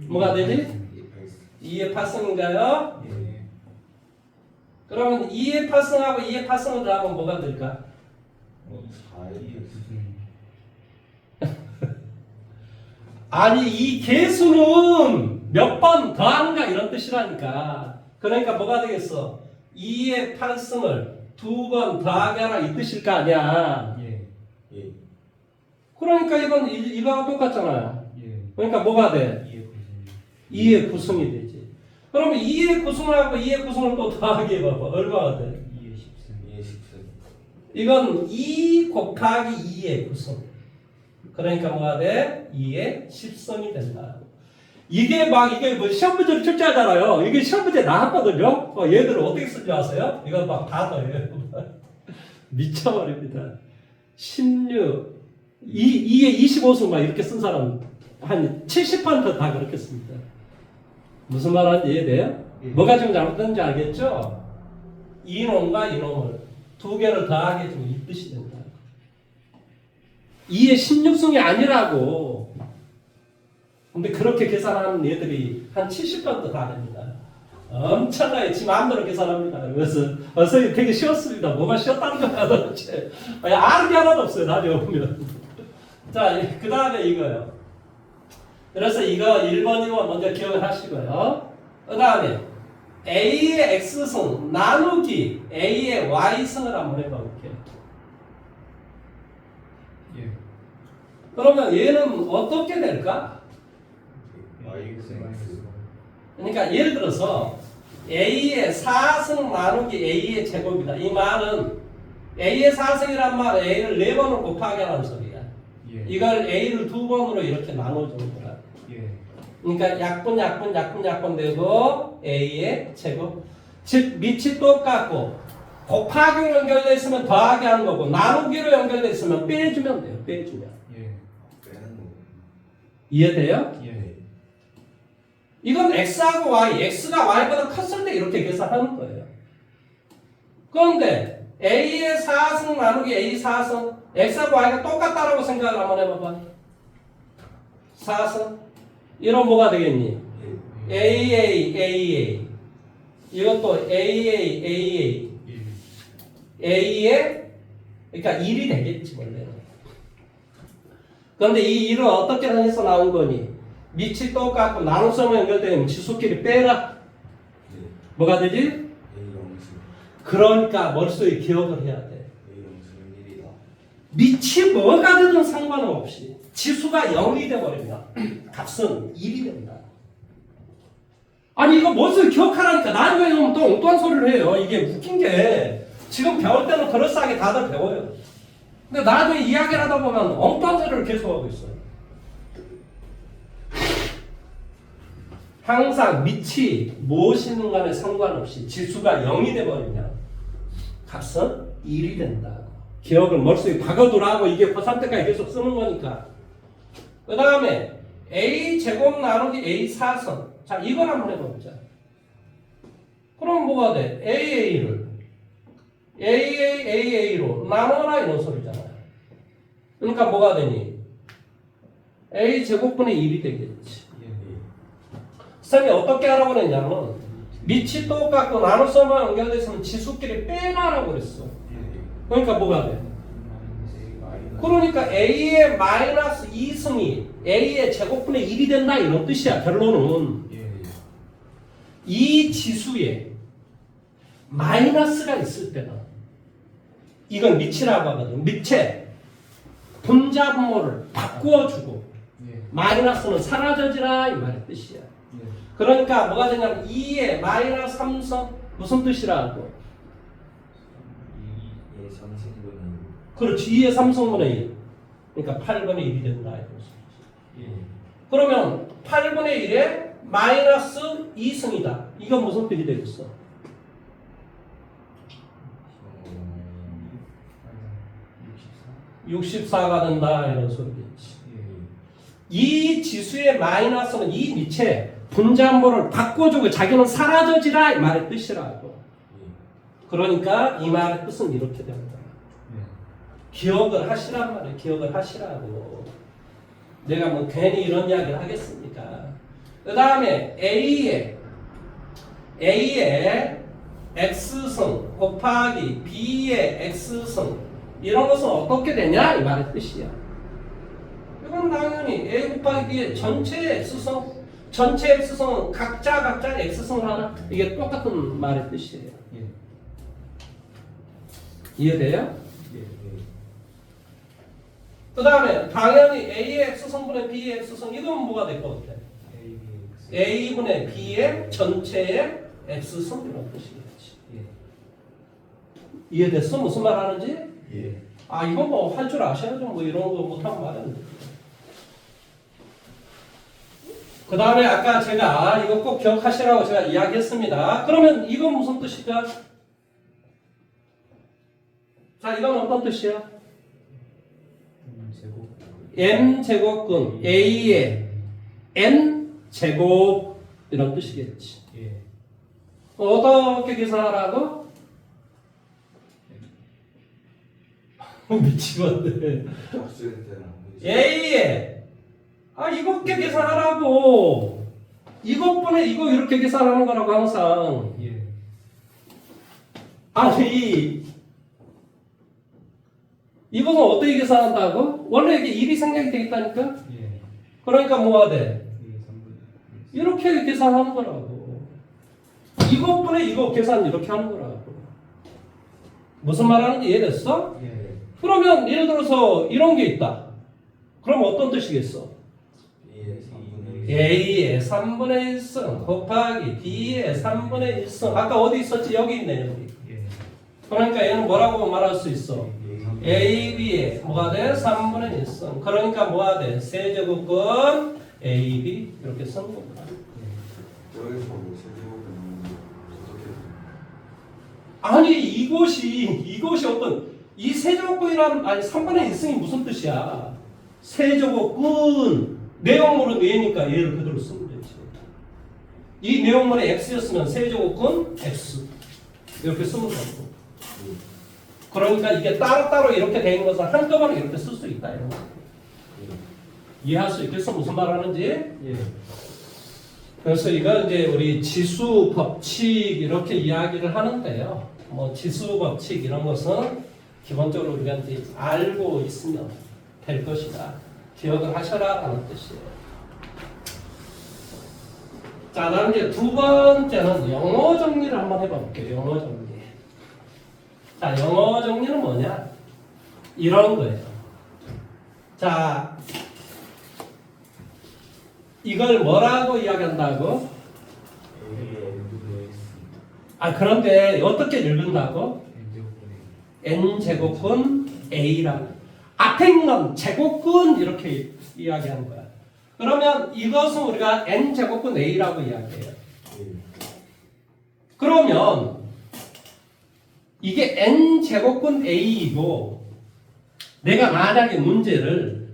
뭐가 되지? 2의 8승인가요? 예. 그러면 2의 8승하고 2의 8승을 더하면 뭐가 될까? 4의 아니 이 개수는 몇 번 더하는가 이런 뜻이라니까. 그러니까 뭐가 되겠어? 2의 8승을 2번 더하게 하라 이 뜻일 거 아니야. 예. 예. 그러니까 이건 이거하고 똑같잖아요. 예. 그러니까 뭐가 돼? 2의 9승. 2의 9승이 되지. 그러면 2의 9승하고 2의 9승을 또 더하기 해봐봐. 얼마가 돼? 2의 10승. 2의 10승. 이건 2 곱하기 2의 9승. 그러니까 뭐가 돼? 2의 10승이 된다. 이게 뭐 시험 문제를 출제하잖아요. 이게 시험 문제 나왔거든요. 얘들은 어떻게 쓴지 아세요? 이거 막 다 더해요. 미쳐버립니다. 16, 2의 25승 막 이렇게 쓴 사람 한 70% 다 그렇게 씁니다. 무슨 말 하는지 이해돼요? 예. 뭐가 지금 잘못된지 알겠죠? 이놈과 이놈을 두 개를 더하게 해주면 이 뜻이 된다. 2의 16승이 아니라고. 근데 그렇게 계산하는 얘들이 한 70번도 다 됩니다. 엄청나게 지 마음대로 계산합니다. 그래서 선생님 되게 쉬웠습니다. 뭐가 쉬웠다는 거야 도대체. 아는 게 하나도 없어요. 나중에 보면. 자, 그 다음에 이거요. 그래서 이거 1번, 2번 먼저 기억을 하시고요. 그 다음에 A의 X승 나누기 A의 Y승을 한번 해볼게요. 예. 그러면 얘는 어떻게 될까? 마이너스 X. 그러니까 예를 들어서 A의 4승 나누기 A의 제곱이다. 이 말은 A의 4승이란 말은 A를 4번을 곱하게 하는 소리야. 예. 이걸 A를 2번으로 이렇게 나눠주는 거야. 예. 그러니까 약분 되고 A의 제곱. 즉 밑이 똑같고 곱하기로 연결되어 있으면 더하기 하는 거고 나누기로 연결되어 있으면 빼주면 돼요. 빼주면. 예. 빼는 거. 이해돼요? 예. 이건 X하고 Y, X가 Y보다 컸을 때 이렇게 계산하는 거예요. 그런데 A의 4승 나누기 A 4승 X하고 Y가 똑같다라고 생각을 한번 해봐봐. 4승 이런 뭐가 되겠니? 예. AA 이것도 AA 예. A의 그러니까 1이 되겠지 원래는. 그런데 이 1은 어떻게 해서 나온 거니? 밑이 똑같고 나눗셈에 연결되면 지수끼리 빼라. 예. 뭐가 되지? A 영승. 그러니까 머릿속에 기억을 해야 돼. A 영승은 1이다. 밑이 뭐가 되든 상관없이 지수가 0이 돼버리면 값은 1이 된다. 아니 이거 머릿속에 기억하라니까 나중에 오면 또 엉뚱한 소리를 해요. 이게 웃긴 게 지금 배울 때는 그럴싸하게 다들 배워요. 근데 나중에 이야기를 하다 보면 엉뚱한 소리를 계속하고 있어요. 항상 밑이 무엇이든 간에 상관없이 지수가 0이 돼버리면 값은 1이 된다고. 기억을 머릿속에 박아두라고. 이게 고3 때까지 계속 쓰는 거니까. 그 다음에 A 제곱 나누기 A 4선. 자, 이걸 한번 해보자. 그럼 뭐가 돼? AA를 AA로 나눠라 이런 소리잖아요. 그러니까 뭐가 되니? A 제곱분의 1이 되겠지. 선생님이 어떻게 하라고 그랬냐면 밑이 똑같고 나눗셈만 연결되어 있으면 지수끼리 빼놔라고 그랬어. 그러니까 뭐가 돼? 그러니까 A의 마이너스 2승이 A의 제곱분의 1이 된다 이런 뜻이야. 결론은 이 지수에 마이너스가 있을 때는 이건 밑이라고 하거든. 밑에 분자분모를 바꾸어주고 마이너스는 사라져지라 이 말의 뜻이야. 그러니까 뭐가 되냐면 2의 마이너스 3성 무슨 뜻이라고? 2의 3승분의 그렇지. 2의 3성분의 1. 그러니까 8분의 1이 된다 이런 소리지. 그러면 8분의 1에 마이너스 2승이다. 이건 무슨 뜻이 되겠어? 64가 된다 이런 소리겠지. 이 지수의 마이너스는 이 밑에 분자분모를 바꿔주고 자기는 사라져지라 이 말의 뜻이라고. 그러니까 이 말의 뜻은 이렇게 됩니다. 기억을 하시란 말이에요. 기억을 하시라고. 내가 뭐 괜히 이런 이야기를 하겠습니까? 그 다음에 A의 X승 곱하기 B의 X승 이런 것은 어떻게 되냐 이 말의 뜻이야. 이건 당연히 A 곱하기 B의 전체 X승 전체 X승은 각자 X승을 하나 이게 똑같은 말의 뜻이에요. 이해돼요? 그 다음에 당연히 A의 X승분의 B의 X승 이건 뭐가 될 것 같아? A분의 B의 전체의 X승 이런 뜻이겠지. 이해됐어? 무슨 말 하는지? 예. 아 이거 뭐 할 줄 아셔야죠. 뭐 이런 거 못하고 말하는 그 다음에 아까 제가 이거 꼭 기억하시라고 제가 이야기했습니다. 그러면 이건 무슨 뜻일까? 자 이건 어떤 뜻이야? N제곱근 A의 N제곱 이런 뜻이겠지. 어떻게 계산하라고? 미치겠네. 없을 때는 A의 아 이것게 계산하라고. 이것분에 이거 이렇게 계산하는 거라고 항상. 예. 아니 이것은 어떻게 계산한다고? 원래 이게 1이 생략이 돼 있다니까? 예. 그러니까 뭐가 돼? 예. 3분. 이렇게 계산하는 거라고. 이것분에 이거 계산 이렇게 하는 거라고. 무슨 말 하는지 이해됐어? 예. 그러면 예를 들어서 이런 게 있다. 그럼 어떤 뜻이겠어? A의 3분의 1승 곱하기 B의 3분의 1승. 아까 어디 있었지? 여기 있네 여기. 예. 그러니까 얘는 뭐라고 말할 수 있어? AB의 뭐가 돼? 3분의 1승. 그러니까 뭐가 돼? 세제곱근 AB 이렇게 쓰는 겁니다. 여기서 뭐 세제곱은 어떻게 아니 이것이 어떤 이 세제곱근이란 아니 3분의 1승이 무슨 뜻이야? 세제곱근 내용물은 얘니까 얘를 그대로 쓰면 되지. 이 내용물이 x였으면 세제곱근 x 이렇게 쓰면 되고. 그러니까 이게 따로따로 이렇게 돼 있는 것은 한꺼번에 이렇게 쓸 수 있다 이런 거. 이해할 수 있겠어? 무슨 말 하는지? 예. 그래서 이거 이제 우리 지수 법칙 이렇게 이야기를 하는데요. 뭐 지수 법칙 이런 것은 기본적으로 우리가 이제 알고 있으면 될 것이다. 기억을 하셔라라는 뜻이에요. 자, 다음 이제 두 번째는 영어 정리를 한번 해볼게요. 영어 정리. 자, 영어 정리는 뭐냐? 이런 거예요. 자, 이걸 뭐라고 이야기한다고? 아, 그런데 어떻게 읽는다고? n제곱근 a라고. 앞에 있는 제곱근 이렇게 이야기하는 거야. 그러면 이것은 우리가 n제곱근 a라고 이야기해요. 그러면 이게 n제곱근 a이고 내가 만약에 문제를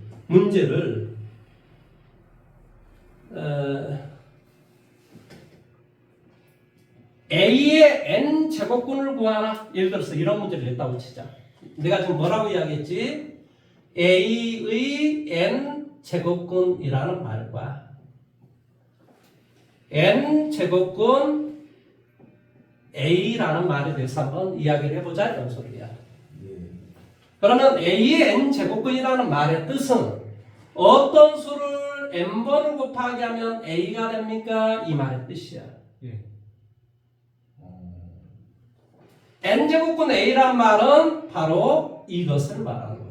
a의 n제곱근을 구하라. 예를 들어서 이런 문제를 냈다고 치자. 내가 지금 뭐라고 이야기했지? a의 n제곱근이라는 말과 n제곱근 a라는 말에 대해서 한번 이야기를 해보자 이런 소리야. 그러면 a의 n제곱근이라는 말의 뜻은 어떤 수를 n번을 곱하게 하면 a가 됩니까? 이 말의 뜻이야. 예. n제곱근 a란 말은 바로 이것을 말하는 거예요.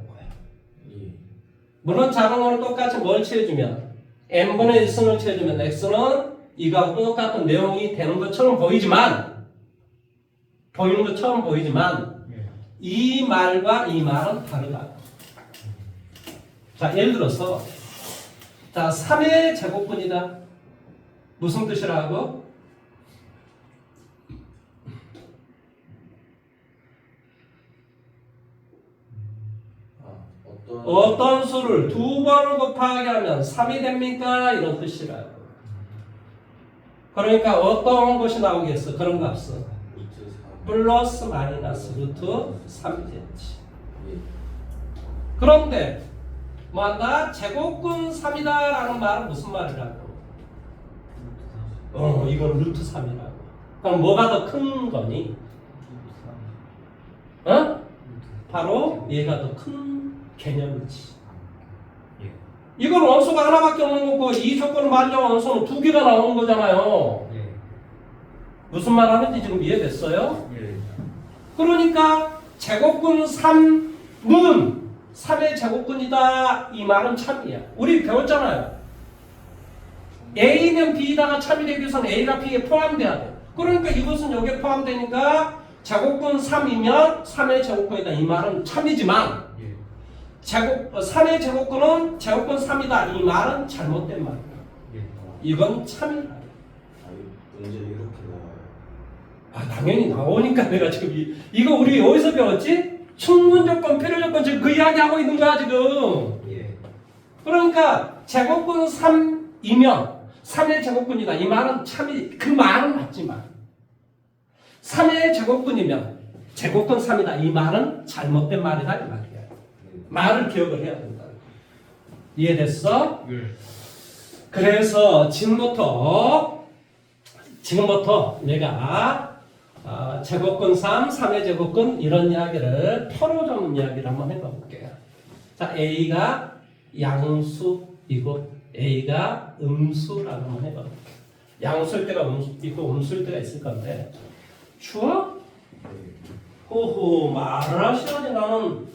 물론 작은 똑같이 뭘 취해주면 n분의 1승을 취해주면 x는 이거하고 똑같은 내용이 되는 것처럼 보이는 것처럼 보이지만 예. 이 말과 이 말은 다르다. 자, 예를 들어서 자 3의 제곱근이다. 무슨 뜻이라고? 어떤 수를 두 번을 곱하게 하면 3이 됩니까? 이런 뜻이라고. 그러니까 어떤 것이 나오겠어? 그런 값은 플러스 마이너스 루트 3이 되지. 그런데 뭐한다? 제곱근 3이다 라는 말은 무슨 말이라고? 이건 루트 3이라고. 그럼 뭐가 더 큰 거니? 바로 얘가 더 큰 개념이지. 예. 이건 원소가 하나밖에 없는 거고 이 조건을 만족한 원소는 두 개가 나오는 거잖아요. 예. 무슨 말 하는지 지금 이해됐어요? 예. 그러니까 제곱근 3은 3의 제곱근이다. 이 말은 참이야. 우리 배웠잖아요. A면 B다가 참이 되기 위해서는 A가 B에 포함돼야 돼. 그러니까 이것은 여기에 포함되니까 제곱근 3이면 3의 제곱근이다. 이 말은 참이지만 예. 3의 제곱근은 제곱근 3이다. 이 말은 잘못된 말이야. 예. 이건 참이다. 문제 이렇게 나와요. 아, 당연히 나오니까 내가 지금 이거 우리 어디서 배웠지? 충분조건, 필요조건 지금 그 이야기하고 있는 거야 지금. 예. 그러니까 제곱근 3이면 3의 제곱근이다. 이 말은 참이 그 말은 맞지만 3의 제곱근이면 제곱근 3이다. 이 말은 잘못된 말이다 이 말이야. 말을 기억을 해야 된다. 이해됐어? 예. 그래서 지금부터 내가 제곱근 3, 3의 제곱근 이런 이야기를 표로 좀 이야기를 한번 해봐 볼게요. 자, A가 양수이고 A가 음수라고 한번 해봐 볼게요. 양수일 때가 있고 음수일 때가 있을 건데 추워? 호호 말을 하셔야지. 나는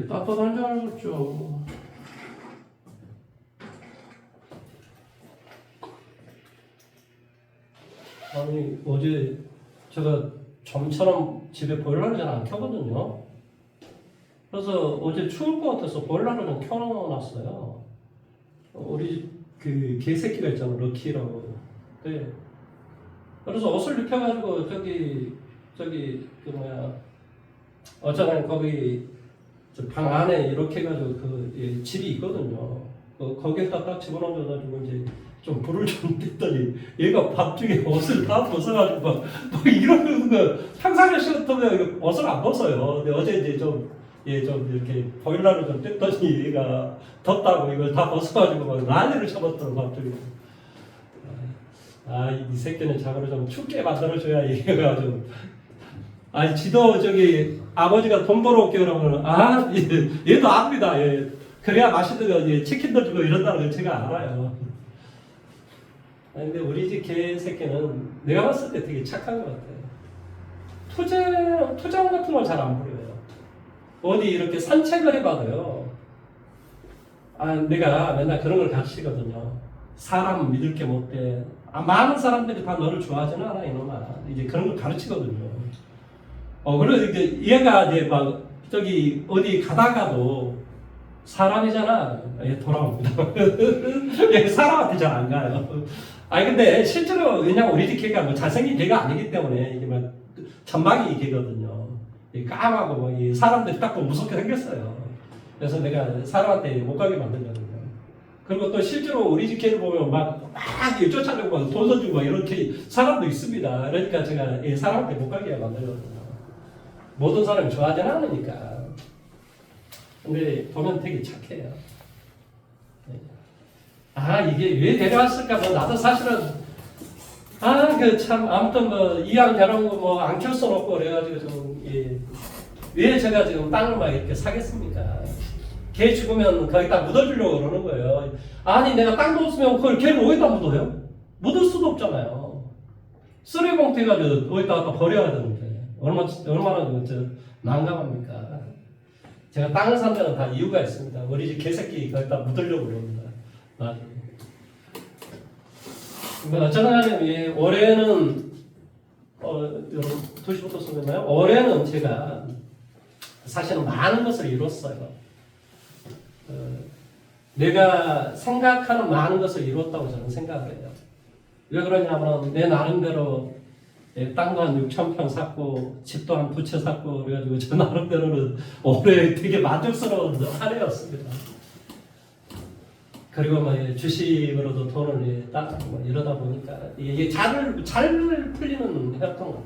따뜻한 줄 알겠죠. 아니 어제 제가 좀처럼 집에 보일러를 잘 안 켜거든요. 그래서 어제 추울 것 같아서 보일러를 좀 켜놓았어요. 우리 집 그 개새끼가 있잖아, 럭키라고. 네. 그래서 옷을 입혀가지고 저기 어쩌면 거기 방 안에 이렇게 해가지고 그 집이 있거든요. 거기에다 딱 집어넣어가지고 이제 좀 불을 좀 뗐더니 얘가 밤중에 옷을 다 벗어가지고 막 이러는 거 평상시에 쉬었다면 옷을 안 벗어요. 근데 어제 이제 좀 이렇게 보일러를 좀 뗐더니 얘가 덥다고 이걸 다 벗어가지고 막 난리를 쳐봤더라고 밤중에. 이 새끼는 자고로 좀 춥게 만들어줘야 얘가 좀. 지도 저기 아버지가 돈 벌어올게 그러면 얘도 압니다. 예. 그래야 맛있는 거 치킨도 주고 이런다는 걸 제가 알아요. 근데 우리 집 개새끼는 내가 봤을 때 되게 착한 것 같아요. 투정 같은 걸 잘 안 부려요. 어디 이렇게 산책을 해봐도요. 내가 맨날 그런 걸 가르치거든요. 사람 믿을 게 못돼. 많은 사람들이 다 너를 좋아하지는 않아 이놈아. 이제 그런 걸 가르치거든요. 그래서 얘가 이제 막 저기 어디 가다가도 사람이잖아. 돌아옵니다. 얘 사람한테 잘 안 가요. 근데 실제로 왜냐면 우리 집 개가 뭐 잘생긴 개가 아니기 때문에 이게 막 천막이 개거든요. 까마고 막 사람들이 딱 보면 무섭게 생겼어요. 그래서 내가 사람한테 못 가게 만들거든요. 그리고 또 실제로 우리 집 개를 보면 막 쫓아내고 막 돈 써주고 막 이렇게 사람도 있습니다. 그러니까 제가 사람한테 못 가게 만들거든요. 모든 사람이 좋아하지는 않으니까. 근데 보면 되게 착해요. 이게 왜 데려왔을까? 나도 사실은 아무튼 이왕 데려온 거 안 키울 수 없고 그래가지고 왜 제가 지금 땅을 막 이렇게 사겠습니까? 개 죽으면 거기다 묻어주려고 그러는 거예요. 내가 땅도 없으면 그걸 개를 어디다 묻어요? 묻을 수도 없잖아요. 쓰레기 봉투 해가지고 어디다 버려야 되는데 얼마나 난감합니까? 제가 땅을 산 데는 다 이유가 있습니다. 우리 집 개새끼 거기다 묻으려고 그럽니다. 어쩌면 올해는 여러분 2시부터 쓰나요? 올해는 제가 사실은 많은 것을 이뤘어요. 내가 생각하는 많은 것을 이뤘다고 저는 생각을 해요. 왜 그러냐면 내 나름대로 땅도 한 6,000평 샀고 집도 한 2채 샀고 그래가지고 저 나름대로는 올해 되게 만족스러운 한 해였습니다. 그리고 주식으로도 돈을 이러다 보니까 이게 잘 풀리는 해였던 것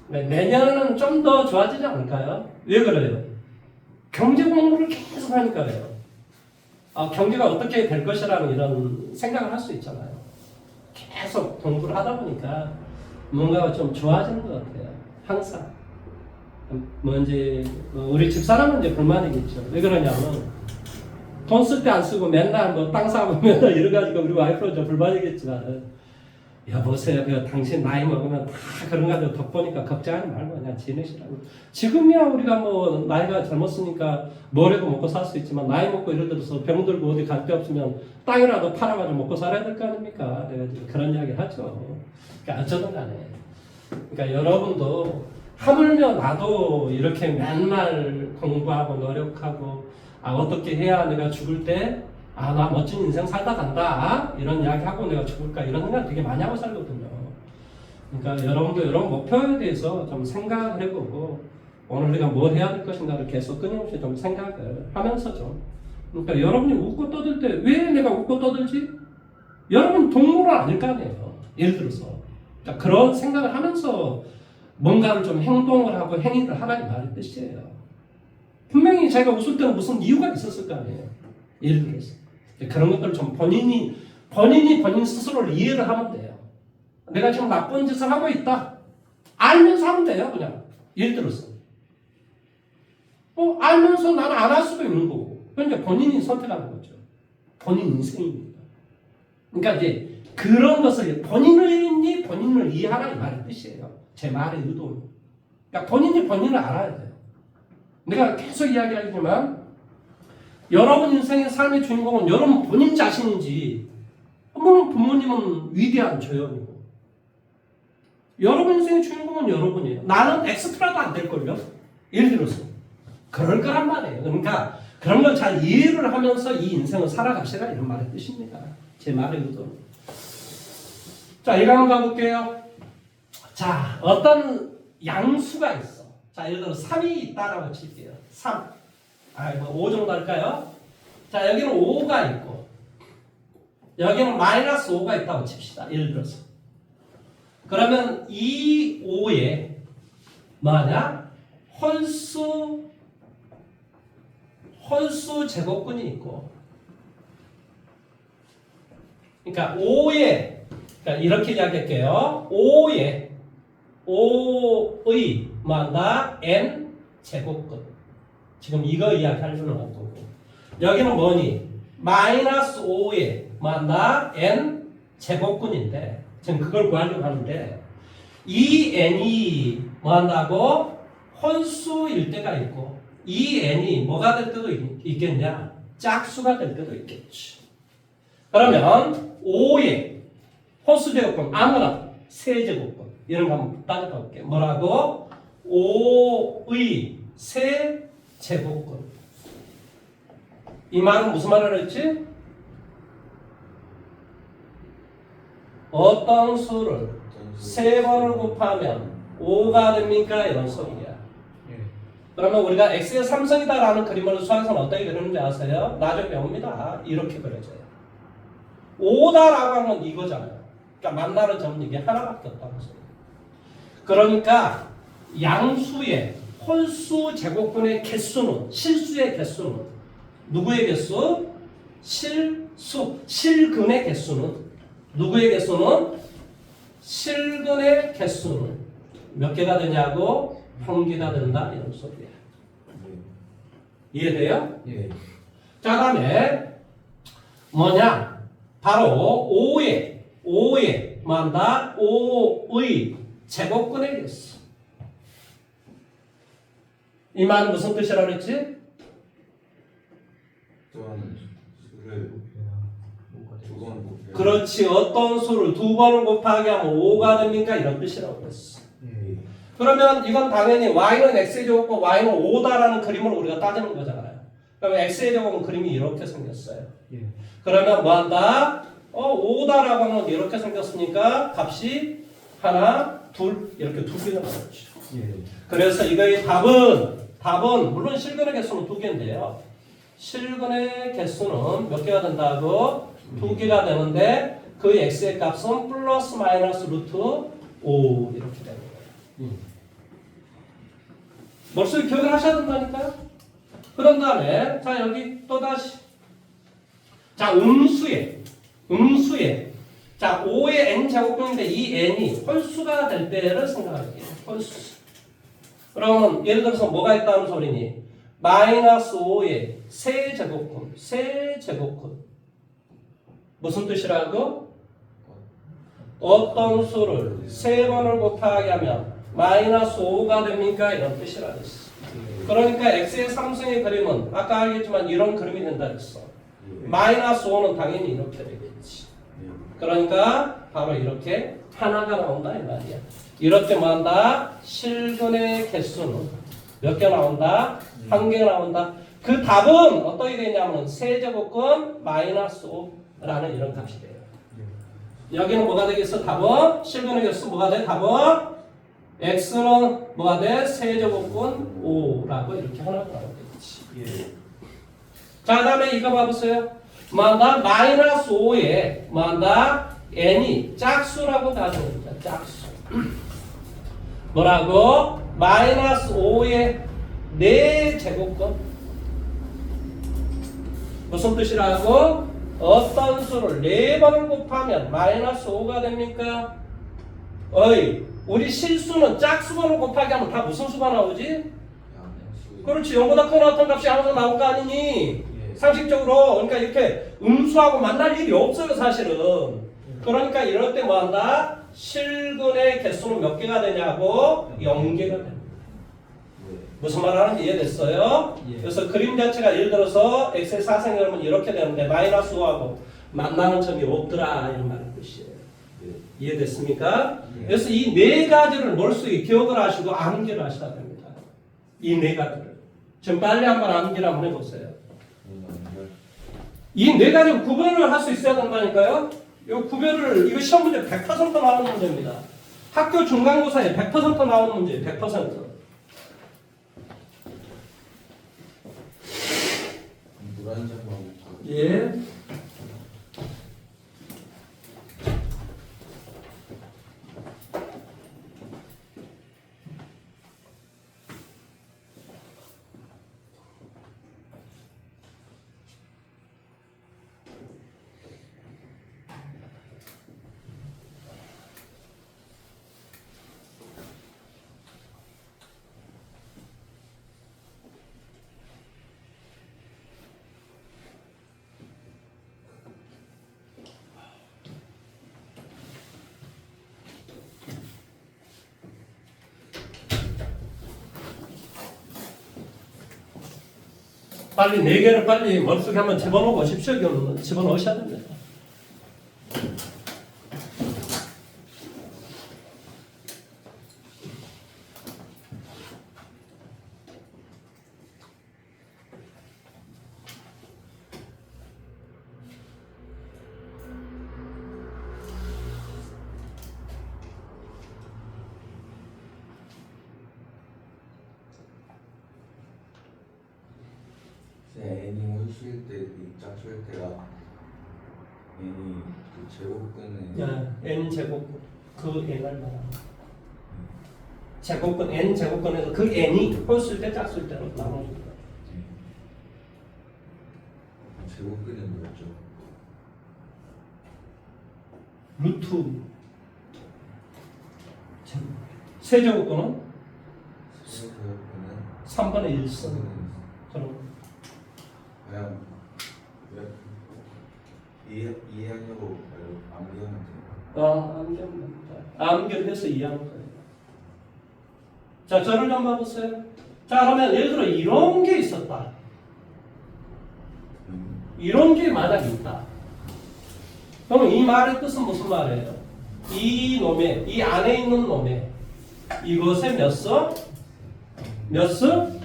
같아요. 내년은 좀 더 좋아지지 않을까요? 왜 그래요? 경제 공부를 계속 하니까 그래요. 경제가 어떻게 될 것이라는 이런 생각을 할 수 있잖아요. 계속 공부를 하다 보니까 뭔가가 좀 좋아지는 것 같아요. 항상. 우리 집사람은 이제 불만이겠죠. 왜 그러냐면 돈 쓸 때 안 쓰고 맨날 땅 사고 맨날 이래가지고 우리 와이프는 좀 불만이겠지만 여보세요. 당신 나이 먹으면 다 그런 거 가지고 덕보니까 걱정하지 말고 그냥 지내시라고. 지금이야 우리가 나이가 젊었으니까 뭐라도 먹고 살 수 있지만 나이 먹고 예를 들어서 병 들고 어디 갈 데 없으면 땅이라도 팔아가지고 먹고 살아야 될 거 아닙니까? 내가 그런 이야기 하죠. 그러니까 어쩌든 간에. 그러니까 여러분도 하물며 나도 이렇게 맨날 공부하고 노력하고 어떻게 해야 내가 죽을 때 나 멋진 인생 살다 간다 이런 이야기 하고 내가 죽을까 이런 생각 되게 많이 하고 살거든요. 그러니까 여러분도 여러분 목표에 대해서 좀 생각을 해보고 오늘 내가 뭘 해야 될 것인가를 계속 끊임없이 좀 생각을 하면서 그러니까 여러분이 웃고 떠들 때 왜 내가 웃고 떠들지? 여러분 동물은 아닐 거 아니에요. 예를 들어서 그러니까 그런 생각을 하면서 뭔가를 좀 행동을 하고 행위를 하라는 말의 뜻이에요. 분명히 자기가 웃을 때는 무슨 이유가 있었을 거 아니에요. 예를 들어서 그런 것들 좀 본인 스스로를 이해를 하면 돼요. 내가 지금 나쁜 짓을 하고 있다. 알면서 하면 돼요, 그냥. 예를 들어서. 알면서 나는 안 할 수도 있는 거고. 그러니까 본인이 선택하는 거죠. 본인 인생입니다. 그러니까 이제 그런 것을 본인을 이해하라 이 말의 뜻이에요. 제 말의 의도는. 그러니까 본인을 알아야 돼요. 내가 계속 이야기하지만 여러분 인생의 삶의 주인공은 여러분 본인 자신인지 물론 부모님은 위대한 조연이고 여러분 인생의 주인공은 여러분이에요. 나는 엑스트라도 안 될걸요? 예를 들어서 그럴 거란 말이에요. 그러니까 그런 걸 잘 이해를 하면서 이 인생을 살아가시라 이런 말의 뜻입니다. 제 말의 의도는. 자, 이거 한번 가볼게요. 자, 어떤 양수가 있어. 자, 예를 들어 3이 있다라고 칠게요. 3. 뭐 5 정도 할까요? 자, 여기는 5가 있고 여기는 마이너스 5가 있다고 칩시다. 예를 들어서. 그러면 이 5에 뭐하냐? 홀수 제곱근이 있고 그러니까 5에 그러니까 이렇게 이야기할게요. 5의 뭐한다? n 제곱근. 지금 이거 이야기하려는 거고. 여기는 뭐니? 마이너스 5의 뭐한다? n 제곱근인데 지금 그걸 구하려고 하는데 이 n이 뭐한다고? 홀수일 때가 있고 이 n이 뭐가 될 때도 있겠냐? 짝수가 될 때도 있겠지. 그러면 5의 홀수 제곱근 아무나 세제곱근 이런 거 한번 따져봐 볼게요. 뭐라고? 5의 세제곱근. 이 말은 무슨 말을 했지? 어떤 수를 세 번을 곱하면 5가 됩니까? 이런 소리야. 그러면 우리가 x의 3승이다라는 그림을 수학에서는 어떻게 그리는지 아세요? 나중에 배웁니다. 이렇게 그려져요. 5다라고 하면 이거잖아요. 그러니까 만나는 점은 이게 하나밖에 없다는 소리예요. 그러니까 양수의 홀수 제곱근의 개수는 실수의 개수는 누구의 개수? 실근의 개수는 누구의 개수는? 실근의 개수는 몇 개가 되냐고? 한 개가 된다 이런 소리야. 이해돼요? 예. 자, 다음에 뭐냐? 바로 5의 뭐한다? 5의 제곱근의 개수. 이 말은 무슨 뜻이라고 그랬지? 또한 수를 두 번 곱해. 그렇지. 어떤 수를 두 번을 곱하게 하면 5가 됩니까? 이런 뜻이라고 그랬어. 예. 그러면 이건 당연히 y는 x의 제곱과 y는 5다라는 그림을 우리가 따지는 거잖아요. 그러면 x의 제곱은 그림이 이렇게 생겼어요. 예. 그러면 뭐한다? 5다라고 하면 이렇게 생겼으니까 값이 하나, 둘 이렇게 두 개가 나왔죠. 예. 그래서 이거의 답은 물론 실근의 개수는 두 개인데요. 실근의 개수는 몇 개가 된다고? 두 개가 되는데 그 x의 값은 플러스 마이너스 루트 5 이렇게 되는 거예요. 머릿속에 기억을 하셔야 된다니까요. 그런 다음에 자 여기 또다시 자 음수에 자 5의 n제곱근인데 이 n이 홀수가 될 때를 생각할게요. 홀수. 그러면 예를 들어서 뭐가 있다는 소리니? 마이너스 5의 세제곱근 무슨 뜻이라고? 어떤 수를 세 번을 곱하게 하면 마이너스 5가 됩니까? 이런 뜻이라 했어. 그러니까 x의 3승의 그림은 아까 알겠지만 이런 그림이 된다 했어. 마이너스 5는 당연히 이렇게 되겠지. 그러니까 바로 이렇게 하나가 나온다 이 말이야. 이렇게 뭐한다? 실근의 개수는 몇 개 나온다? 한 개 나온다. 그 답은 어떻게 되냐면 세제곱근 마이너스 5라는 이런 값이 돼요. 여기는 뭐가 되겠어? 답은 실근의 개수 뭐가 돼? 답은 x는 뭐가 돼? 세제곱근 5라고 이렇게 하나가 나오겠지. 예. 자, 그 다음에 이거 봐보세요. 뭐한다? 마이너스 5에 뭐한다? n이 짝수라고 가져옵니다. 짝수. 뭐라고? 마이너스 5의 4제곱근. 무슨 뜻이라고? 어떤 수를 4번을 곱하면 마이너스 5가 됩니까? 어이, 우리 실수는 짝수번을 곱하기 하면 다 무슨 수가 나오지? 양수. 그렇지. 0보다 크거나 같은 값이 항상 나올 거 아니니? 예. 상식적으로. 그러니까 이렇게 음수하고 만날 일이 없어요, 사실은. 그러니까 이럴 때 뭐 한다? 실근의 개수는 몇 개가 되냐고? 0개가 됩니다. 네. 무슨 말 하는지 이해됐어요? 예. 그래서 그림 자체가 예를 들어서 x의 4승 여러분 이렇게 되는데 마이너스 5하고 만나는 점이 없더라 이런 말의 뜻이에요. 네. 이해됐습니까? 예. 그래서 이 네 가지를 머릿속에 기억을 하시고 암기를 하셔야 됩니다. 이 네 가지를. 지금 빨리 한번 암기를 한번 해보세요. 연결. 이 네 가지 구별을 할 수 있어야 된다니까요. 이 구별을 이거 시험 문제 100% 나오는 문제입니다. 학교 중간고사에 100% 나오는 문제예요. 100%. 노란 점하고 예. 빨리 네 개를 빨리 머릿속에 한번 집어넣어 보십시오. 이거는 집어넣으셔야 됩니다. n이 홀수일 때, 이 짝수일 때가 n이 그 제곱근에 야, n 제곱 그 n을 말합니다. 제곱근 n 제곱근에서 그 n이 홀수일 때 짝수일 때로 나눠집니다. 제곱근은 뭐였죠? 루트 세제곱근은 제곱근은 3분의 1승. 그럼 그냥 이해하려고 암기하면 돼요. 암기합니다. 암기해서 이해하는 거예요. 자, 저를 좀 봐보세요. 자, 그러면 예를 들어 이런 게 있었다. 이런 게 만약 있다. 그럼 이 말의 뜻은 무슨 말이에요? 이 놈의, 이 안에 있는 놈의 이것의 몇 수? 몇 수?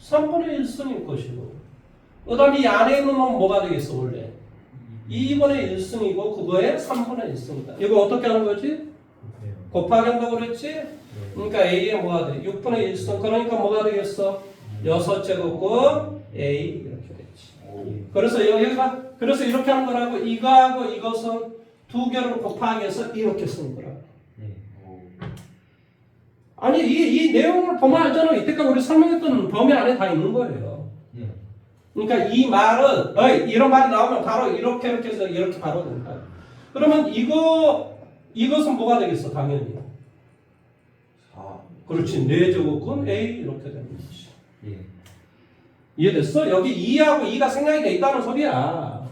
3분의 1승일 것이고 그 다음에 이 안에 있는 놈은 뭐가 되겠어 원래? 2분의 1승이고 그거의 3분의 1승이다. 이거 어떻게 하는 거지? 곱하기 한다고 그랬지? 그러니까 A에 뭐가 돼? 6분의 1승. 그러니까 뭐가 되겠어? 6제곱근 A 이렇게 되지. 그래서 여기가 그래서 이렇게 하는 거라고 이거하고 이것은 두 개를 곱하기 해서 이렇게 쓰는 거라고. 아니 이 내용을 보면 알잖아. 이때까지 우리 설명했던 범위 안에 다 있는 거예요. 그러니까 이 말은 이런 말이 나오면 바로 이렇게 해서 이렇게 바로 된다. 그러면 이것은 뭐가 되겠어? 당연히. 4. 그렇지. 4제곱근 A 이렇게 되는 거지. 이해됐어? 여기 2하고 2가 생략이 돼 있다는 소리야.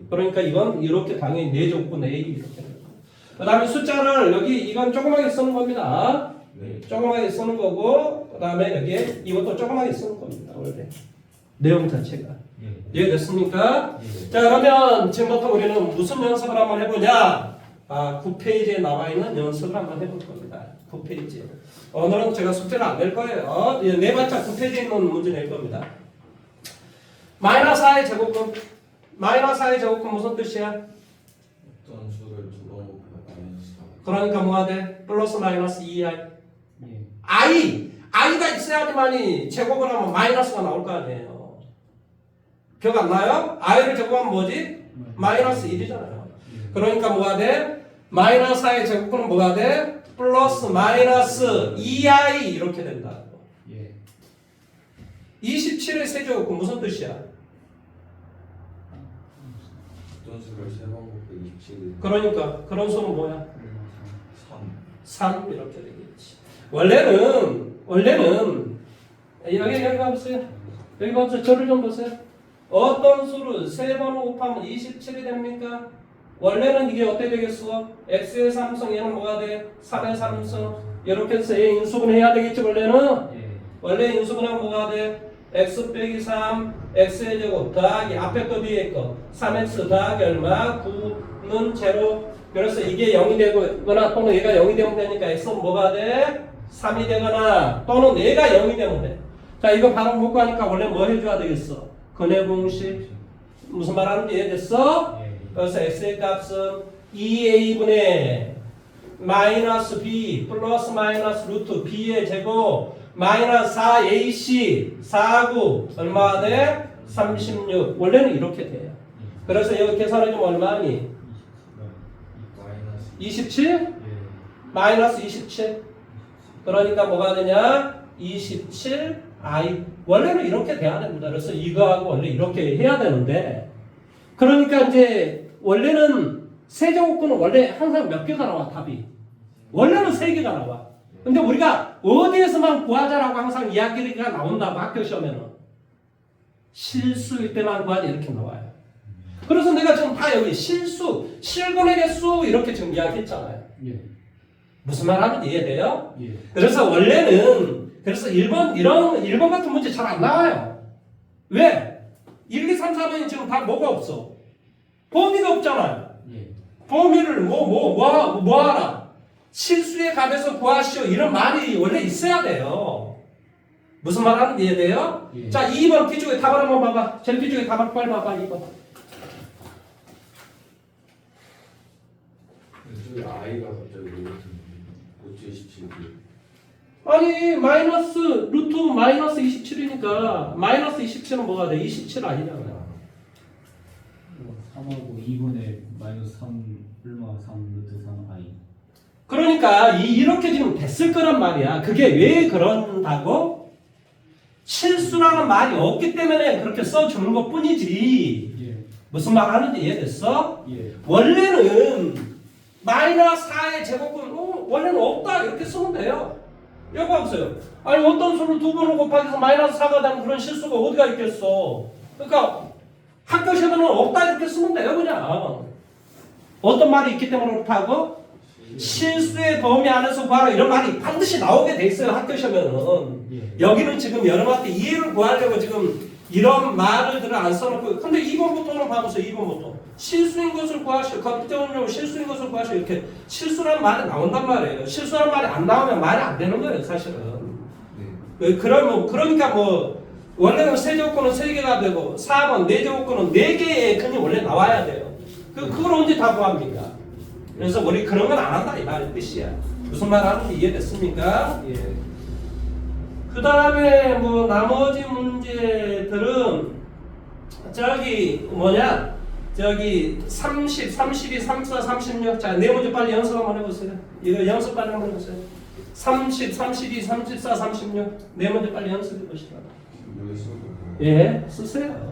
그러니까 이건 이렇게 당연히 4제곱근 A 이렇게 되는 거야. 그 다음에 숫자를 여기 이건 조그맣게 쓰는 겁니다. 조그맣게 쓰는 거고 그 다음에 여기에 이것도 조그맣게 쓰는 겁니다. 원래 내용 자체가. 이해됐습니까? 자, 그러면 지금부터 우리는 무슨 연습을 한번 해보냐? 9페이지에 나와 있는 연습을 한번 해볼 겁니다. 9페이지. 오늘은 제가 숙제를 안 낼 거예요. 네 발짝 9페이지에 있는 문제 낼 겁니다. 마이너스 4의 제곱근. 마이너스 4의 제곱근 무슨 뜻이야? 어떤 수를 두 번 곱하면 마이너스 4. 그러니까 뭐가 돼? 플러스 마이너스 2i. i가 있어야지만이 제곱을 하면 마이너스가 나올 거 아니에요. 기억 안 나요? i를 제곱하면 뭐지? 마이너스 1이잖아요. 그러니까 뭐가 돼? 마이너스 4의 제곱근은 뭐가 돼? 플러스 마이너스 2i 이렇게 된다. 27의 세제곱근 무슨 뜻이야? 어떤 수를 3번 곱하기 27이 그러니까 그런 수는 뭐야? 3. 3 이렇게 되겠지. 원래는 여기 봐보세요. 여기 봐보세요. 저를 좀 보세요. 어떤 수를 3번 곱하면 27이 됩니까? 원래는 이게 어떻게 되겠어? x의 3승 얘는 뭐가 돼? 3의 3승 이렇게 해서 얘 인수분 해야 되겠지 원래는? 예. 원래 인수분하면 뭐가 돼? x 빼기 3 x의 제곱 더하기 앞에 거 뒤에 거 3x 더하기 얼마? 9는 제로. 그래서 이게 0이 되거나 또는 얘가 0이 되면 되니까 x는 뭐가 돼? 3이 되거나 또는 얘가 0이 되면 돼. 자 이거 바로 못 하니까 원래 뭐 해줘야 되겠어? 근해 공식. 무슨 말 하는지 이해됐어? 예. 그래서 x의 값은 2a분의 마이너스 b 플러스 마이너스 루트 b의 제곱 마이너스 4ac 4구 얼마 돼? 36. 원래는 이렇게 돼요. 그래서 여기 계산해주면 얼마니? 마이너스 27? 예. 마이너스 27. 그러니까 뭐가 되냐? 27i. 원래는 이렇게 돼야 됩니다. 그래서 이거하고 원래 이렇게 해야 되는데 그러니까 이제 원래는 세제곱근은 원래 항상 몇 개가 나와 답이? 원래는 3개가 나와. 근데 우리가 어디에서만 구하자라고 항상 이야기가 나온다고 학교 시험에는 실수일 때만 구하자 이렇게 나와요. 그래서 내가 지금 다 여기 실수, 실근의 개수 이렇게 지금 이야기했잖아요. 예. 무슨 말 하는지 이해돼요? 예. 그래서 원래는 그래서 1번 같은 문제 잘 안 나와요. 왜? 1, 2, 3, 4번이 지금 다 뭐가 없어? 범위가 없잖아요. 예. 범위를 뭐 하라? 실수의 값에서 구하시오. 이런 말이 원래 있어야 돼요. 무슨 말 하는지 이해돼요? 예. 자, 2번 뒤쪽에 답을 한번 봐봐. 제일 뒤쪽에 답을 빨리 봐봐. 2번. 저기 i가 갑자기 루트 27이 아니 마이너스 루트 마이너스 27이니까 마이너스 27은 뭐가 돼? 27 아니잖아요. 3하고 2분의 마이너스 3 얼마 3 루트 3i. 그러니까 이렇게 지금 됐을 거란 말이야. 그게 왜 그런다고? 실수라는 말이 없기 때문에 그렇게 써주는 것 뿐이지. 예. 무슨 말 하는지 이해됐어? 예. 원래는 마이너스 4의 제곱은 원래는 없다 이렇게 쓰면 돼요. 여기 봐보세요. 아니 어떤 수를 2번을 곱하기 해서 마이너스 4가 되는 그런 실수가 어디가 있겠어. 그러니까 학교 시험에는 없다 이렇게 쓰면 돼요 그냥. 어떤 말이 있기 때문에 그렇다고? 실수의 범위 안에서 구하라 이런 말이 반드시 나오게 돼 있어요 학교 시험에는. 예. 여기는 지금 여러분한테 이해를 구하려고 지금 이런 말들을 안 써놓고 근데 2번부터는 봐보세요. 2번부터 실수인 것을 구하시오. 갑자기 실수인 것을 구하시오. 이렇게 실수라는 말이 나온단 말이에요. 실수라는 말이 안 나오면 말이 안 되는 거예요 사실은. 네. 그러니까 원래는 세제곱근은 3개가 되고 4번 4제곱근은 4개의 근이 원래 나와야 돼요. 그걸 언제 다 구합니까? 그래서 우리 그런 건 안 한다 이 말의 뜻이야. 무슨 말 하는지 이해됐습니까? 예. 그 다음에 나머지 문제들은 저기 30, 32, 34, 36. 자, 네 문제 빨리 연습 한번 해보세요. 이거 연습 빨리 한번 해보세요. 30, 32, 34, 36. 네 문제 빨리 연습해 보시라. 여기 써도 예, 쓰세요.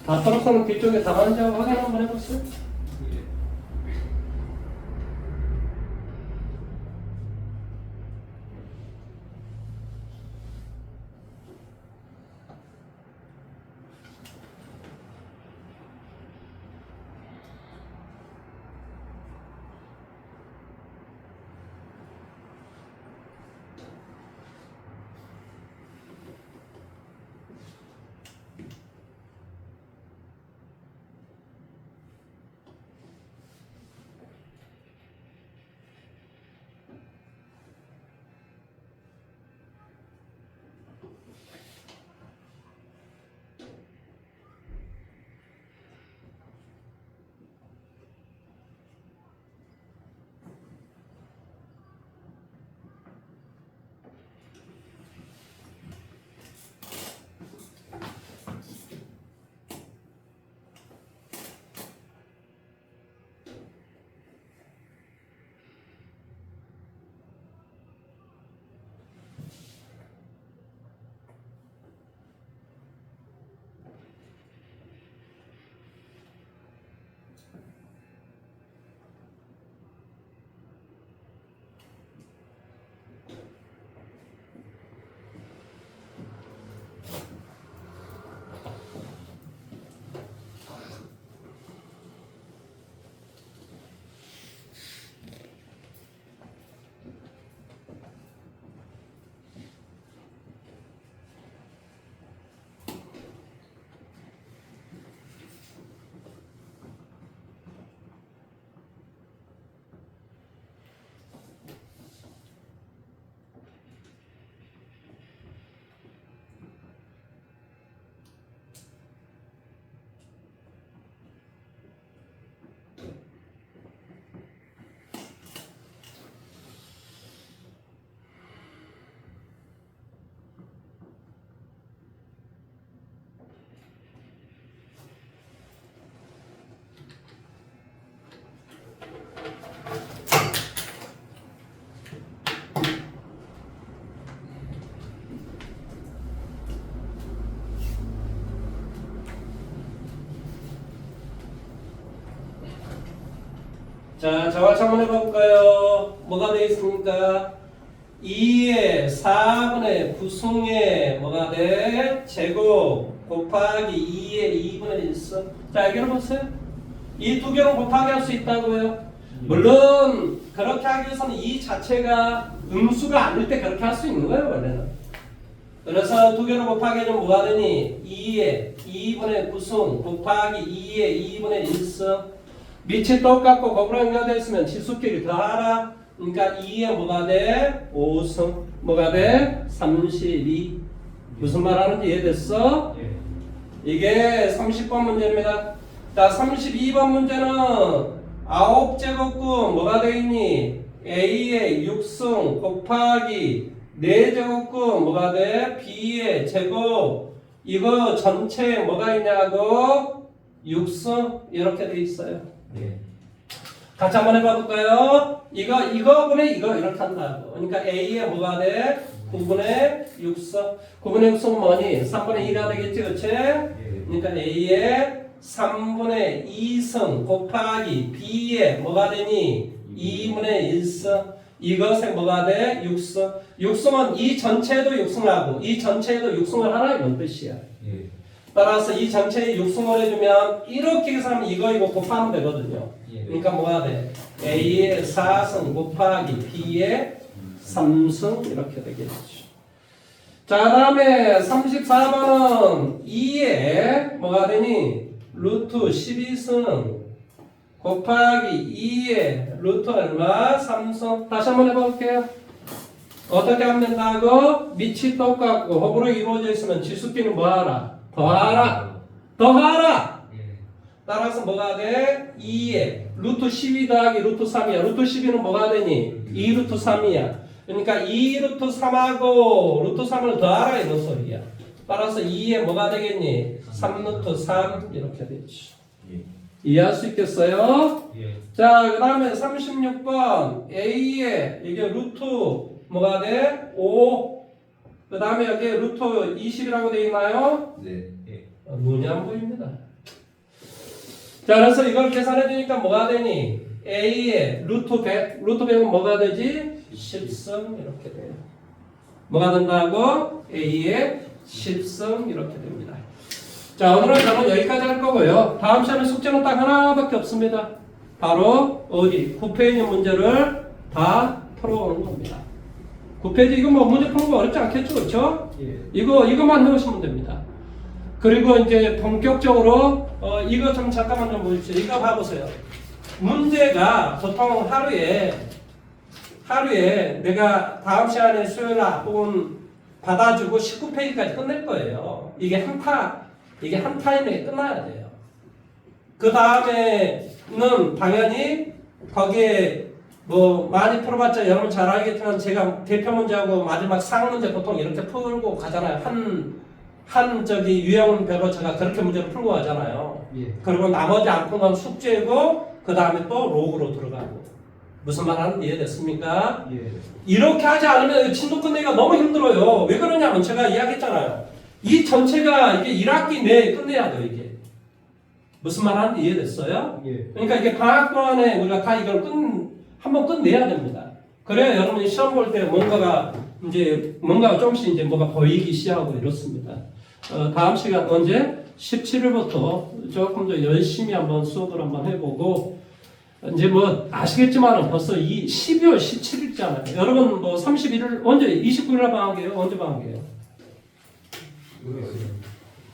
다 떨어서는 뒤쪽에 답안지 하고 확인 한번 해보세요. 예. 자, 자화치 한번 해볼까요? 뭐가 되어 있습니까? 2의 4분의 9승의 뭐가 돼? 제곱 곱하기 2의 2분의 1승. 자, 여기를 보세요. 이 두 개로 곱하기 할 수 있다고요. 물론 그렇게 하기 위해서는 이 자체가 음수가 아닐 때 그렇게 할 수 있는 거예요, 원래는. 그래서 두 개로 곱하기 하면 뭐가 되니? 2의 2분의 9승 곱하기 2의 2분의 1승. 밑이 똑같고 곱으로 연결되어 있으면 치수끼리 더하라. 그러니까 2에 뭐가 돼? 5승. 뭐가 돼? 32. 무슨 말 하는지 이해됐어? 예. 이게 30번 문제입니다. 자, 32번 문제는 9제곱근 뭐가 돼 있니? A의 6승 곱하기 4제곱근 뭐가 돼? B의 제곱. 이거 전체에 뭐가 있냐고? 6승 이렇게 돼 있어요. 예. 같이 한번 해봐볼까요? 이거분의 이거 이렇게 한다고. 그러니까 A에 뭐가 돼? 9분의 6승. 9분의 6승은 뭐니? 3분의 2가 되겠지, 그치? 그러니까 A에 3분의 2승 곱하기 B에 뭐가 되니? 2분의 1승. 이것에 뭐가 돼? 6승. 6승은 이 전체에도 6승하고 이 전체에도 6승을 하라 이런 뜻이야. 예. 따라서 이 전체에 6승을 해주면 이렇게 계산하면 이거 곱하면 되거든요. 예. 그러니까 뭐가 돼? A의 4승 곱하기 B의 3승 이렇게 되겠죠. 자, 다음에 34번은 2에 뭐가 되니? 루트 12승 곱하기 2에 루트 얼마? 3승. 다시 한번 해볼게요. 어떻게 하면 된다고? 밑이 똑같고 곱으로 이루어져 있으면 지수끼는 뭐하라? 더하라. 더하라. 예. 따라서 뭐가 돼? 2에 루트 12 더하기 루트 3이야. 루트 12는 뭐가 되니? 2 루트 3이야. 그러니까 2 루트 3하고 루트 3을 더하라 이런 소리야. 따라서 2에 뭐가 되겠니? 3 루트 3 이렇게 되지. 예. 이해할 수 있겠어요? 예. 자, 그 다음에 36번 A에 이게 루트 뭐가 돼? 5. 그 다음에 여기 루트 20이라고 되어 있나요? 네. 예. 눈이 안 보입니다. 자, 그래서 이걸 계산해 주니까 뭐가 되니? A의 루트 100, 루트 100은 뭐가 되지? 10승 이렇게 돼요. 뭐가 된다고? A의 10승 이렇게 됩니다. 자, 오늘은 저는 여기까지 할 거고요. 다음 시간에 숙제는 딱 하나밖에 없습니다. 바로 어디? 9페이지 문제를 다 풀어오는 겁니다. 9페이지 이거 뭐 문제 푸는 거 어렵지 않겠죠? 그렇죠? 예. 이거만 해오시면 됩니다. 그리고 이제 본격적으로 이거 좀 잠깐만 좀 보십시오. 이거 봐보세요. 문제가 보통 하루에 내가 다음 시간에 수요일 앞부분 받아주고 19페이지까지 끝낼 거예요. 이게 한 타임에 끝나야 돼요. 그 다음에는 당연히 거기에 뭐 많이 풀어봤자 여러분 잘 알겠지만 제가 대표 문제하고 마지막 상 문제 보통 이렇게 풀고 가잖아요. 한 유형별로 제가 그렇게 문제를 풀고 가잖아요. 예. 그리고 나머지 안 푼 건 숙제고 그 다음에 또 로그로 들어가고. 무슨 말 하는지 이해됐습니까? 예. 이렇게 하지 않으면 진도 끝내기가 너무 힘들어요. 왜 그러냐면 제가 이야기했잖아요. 이 전체가 이게 1학기 내에 끝내야 돼요, 이게. 무슨 말 하는지 이해됐어요? 예. 그러니까 이게 방학 동안에 우리가 다 이걸 한번 끝내야 됩니다. 그래야 여러분이 시험 볼 때 뭔가가 조금씩 이제 뭐가 보이기 시작하고 이렇습니다. 다음 시간 언제? 17일부터 조금 더 열심히 한번 수업을 한번 해보고 이제 뭐 아시겠지만 벌써 12월 17일잖아요. 여러분 뭐 31일 언제 29일날 방학이에요? 언제 방학이에요?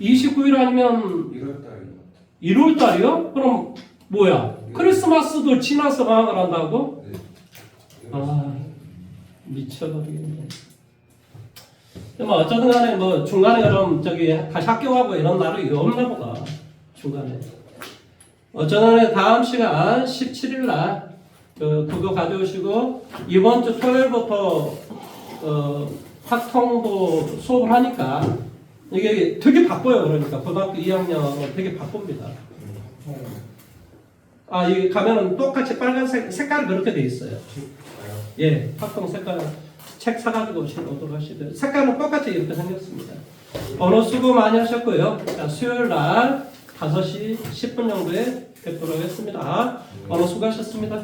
29일 아니면 1월 달이요? 그럼 뭐야? 크리스마스도 지나서 방학을 한다고? 아 미쳐버리겠네. 뭐 어쩌든 간에 뭐 중간에 그럼 다시 학교 가고 이런 날이 없나 보다. 중간에. 어쩌든 간에 다음 시간 17일 날 그거 가져오시고 이번 주 토요일부터 학통도 수업을 하니까 이게 되게 바빠요. 그러니까 고등학교 2학년은 되게 바쁩니다. 여기 가면은 똑같이 빨간색 색깔이 그렇게 돼 있어요. 예, 학통 색깔 책 사가지고 오도록 하시고요. 색깔은 똑같이 이렇게 생겼습니다. 오늘 수고 많이 하셨고요. 자, 수요일 날 5시 10분 정도에 뵙도록 하겠습니다. 오늘 수고하셨습니다.